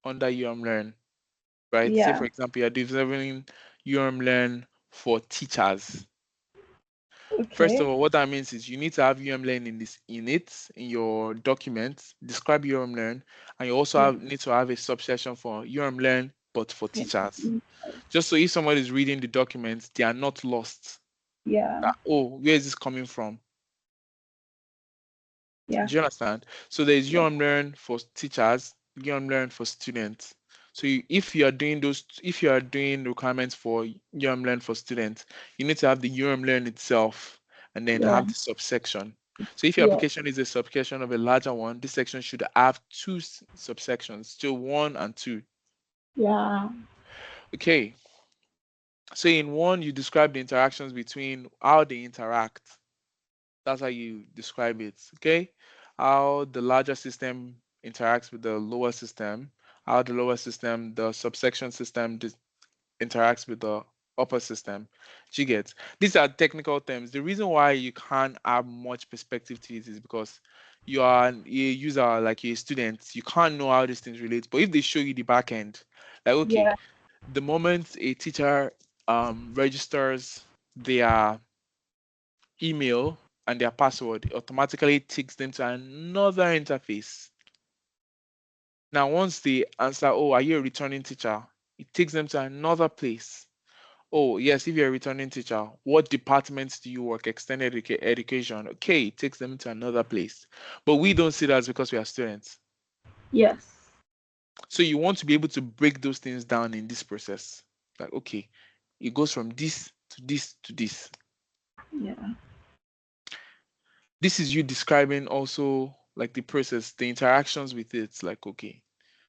under learn, right? Say Yeah. for example you're developing learn for teachers. First of Okay. all, what that means is you need to have Learn in this in it in your document, describe Learn, and you also Yeah. need to have a subsection for Learn, but for Yeah. teachers. Just so if somebody is reading the document, they are not lost. Yeah. That, oh, where is this coming from? Yeah. Do you understand? So there's Yeah. Learn for teachers, Learn for students. So if you are doing if you are doing requirements for Learn for students, you need to have the Learn itself and then Yeah. have the subsection. So if your Yeah. application is a subsection of a larger one, this section should have two subsections, still one and two. Yeah. Okay. So in one, you describe the interactions between how they interact. That's how you describe it. Okay. How the larger system interacts with the lower system, how the lower system, the subsection system interacts with the upper system. Do you get? These are technical terms. The reason why you can't have much perspective to it is because you are a user, like you're a student. You can't know how these things relate. But if they show you the back end, like okay, Yeah. the moment a teacher registers their email and their password, it automatically takes them to another interface. Now, once they answer, oh, are you a returning teacher? It takes them to another place. Oh, yes, if you're a returning teacher, what departments do you work? Extended education. Okay, it takes them to another place. But we don't see that because we are students. Yes. So you want to be able to break those things down in this process. Like, okay, it goes from this to this to this. Yeah. This is you describing also like the process, the interactions with it. It's like, okay,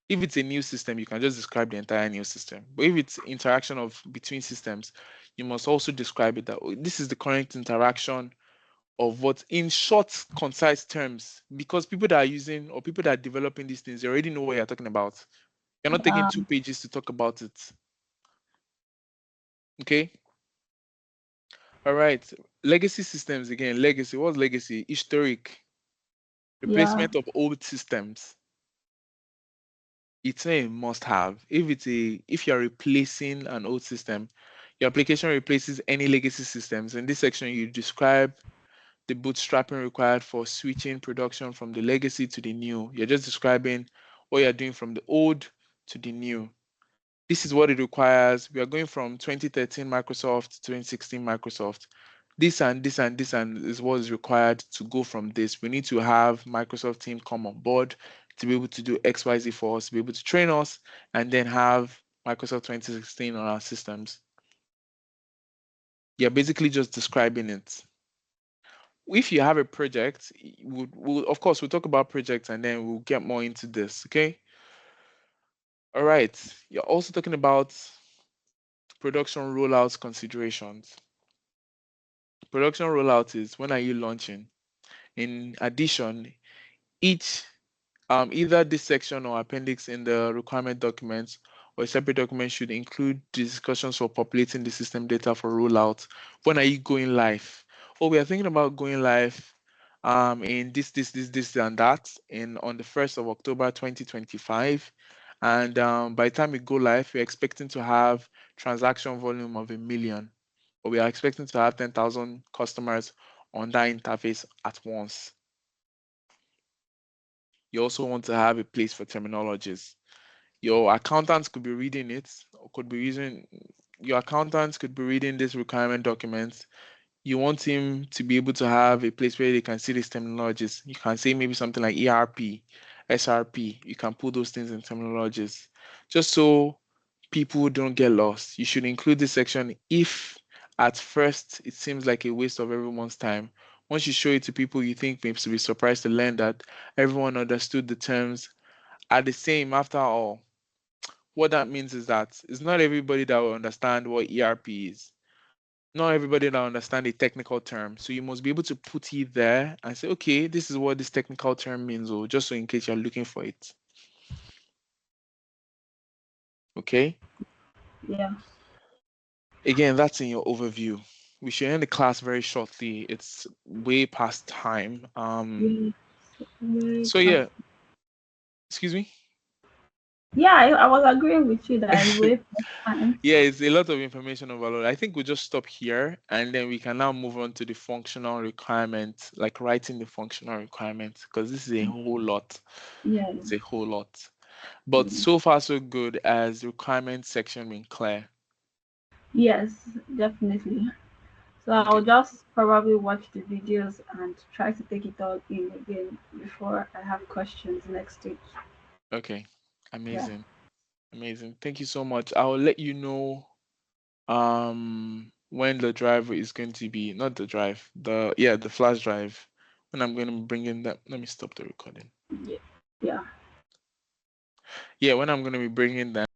if it's a new system, you can just describe the entire new system. But if it's interaction of between systems, you must also describe it that oh, this is the current interaction of what in short, concise terms, because people that are using or people that are developing these things, they already know what you're talking about. You're not taking 2 pages to talk about it. Okay. All right. Legacy systems again. Legacy. What's legacy? Historic. Yeah. Replacement of old systems. It's a must have. If you're replacing an old system, your application replaces any legacy systems. In this section, you describe the bootstrapping required for switching production from the legacy to the new. You're just describing what you're doing from the old to the new. This is what it requires. We are going from 2013 Microsoft to 2016 Microsoft. this and this and this and is what is required to go from this. We need to have Microsoft team come on board to be able to do XYZ for us, to be able to train us, and then have Microsoft 2016 on our systems. You're basically just describing it. If you have a project, we'll of course we'll talk about projects and then we'll get more into this. Okay. All right. You're also talking about production rollout considerations. Production rollout is when are you launching? In addition, each either this section or appendix in the requirement documents or a separate document should include discussions for populating the system data for rollout. When are you going live? Oh, we are thinking about going live in this and that on the 1st of October 2025. And by the time we go live, we're expecting to have transaction volume of 1 million, or we are expecting to have 10,000 customers on that interface at once. You also want to have a place for terminologies. Your accountants could be reading it, or could be using your accountants could be reading this requirement document. You want him to be able to have a place where they can see these terminologies. You can say maybe something like ERP, SRP. You can put those things in terminologies, just so people don't get lost. You should include this section if at first it seems like a waste of everyone's time. Once you show it to people, you think maybe to be surprised to learn that everyone understood the terms are the same after all. What that means is that it's not everybody that will understand what ERP is. Not everybody that understand a technical term. So you must be able to put it there and say, okay, this is what this technical term means, or just so in case you're looking for it. Okay? Yeah. Again, that's in your overview. We should end the class very shortly. It's way past time. So yeah, excuse me. Yeah, I was agreeing with you that it's way past time. Yeah, it's a lot of information overload. I think we'll just stop here and then we can now move on to the functional requirements, like writing the functional requirements, because this is a whole lot. Yeah. It's a whole lot. But so far, so good as the requirement section being clear. Yes, definitely. So I'll Okay. just probably watch the videos and try to take it all in again before I have questions next week. Okay. Yeah. Amazing. Amazing. Thank you so much. I'll let you know when the drive is going to be, not the drive, the flash drive, when I'm going to bring in that. Let me stop the recording. Yeah. Yeah. Yeah, when I'm going to be bringing that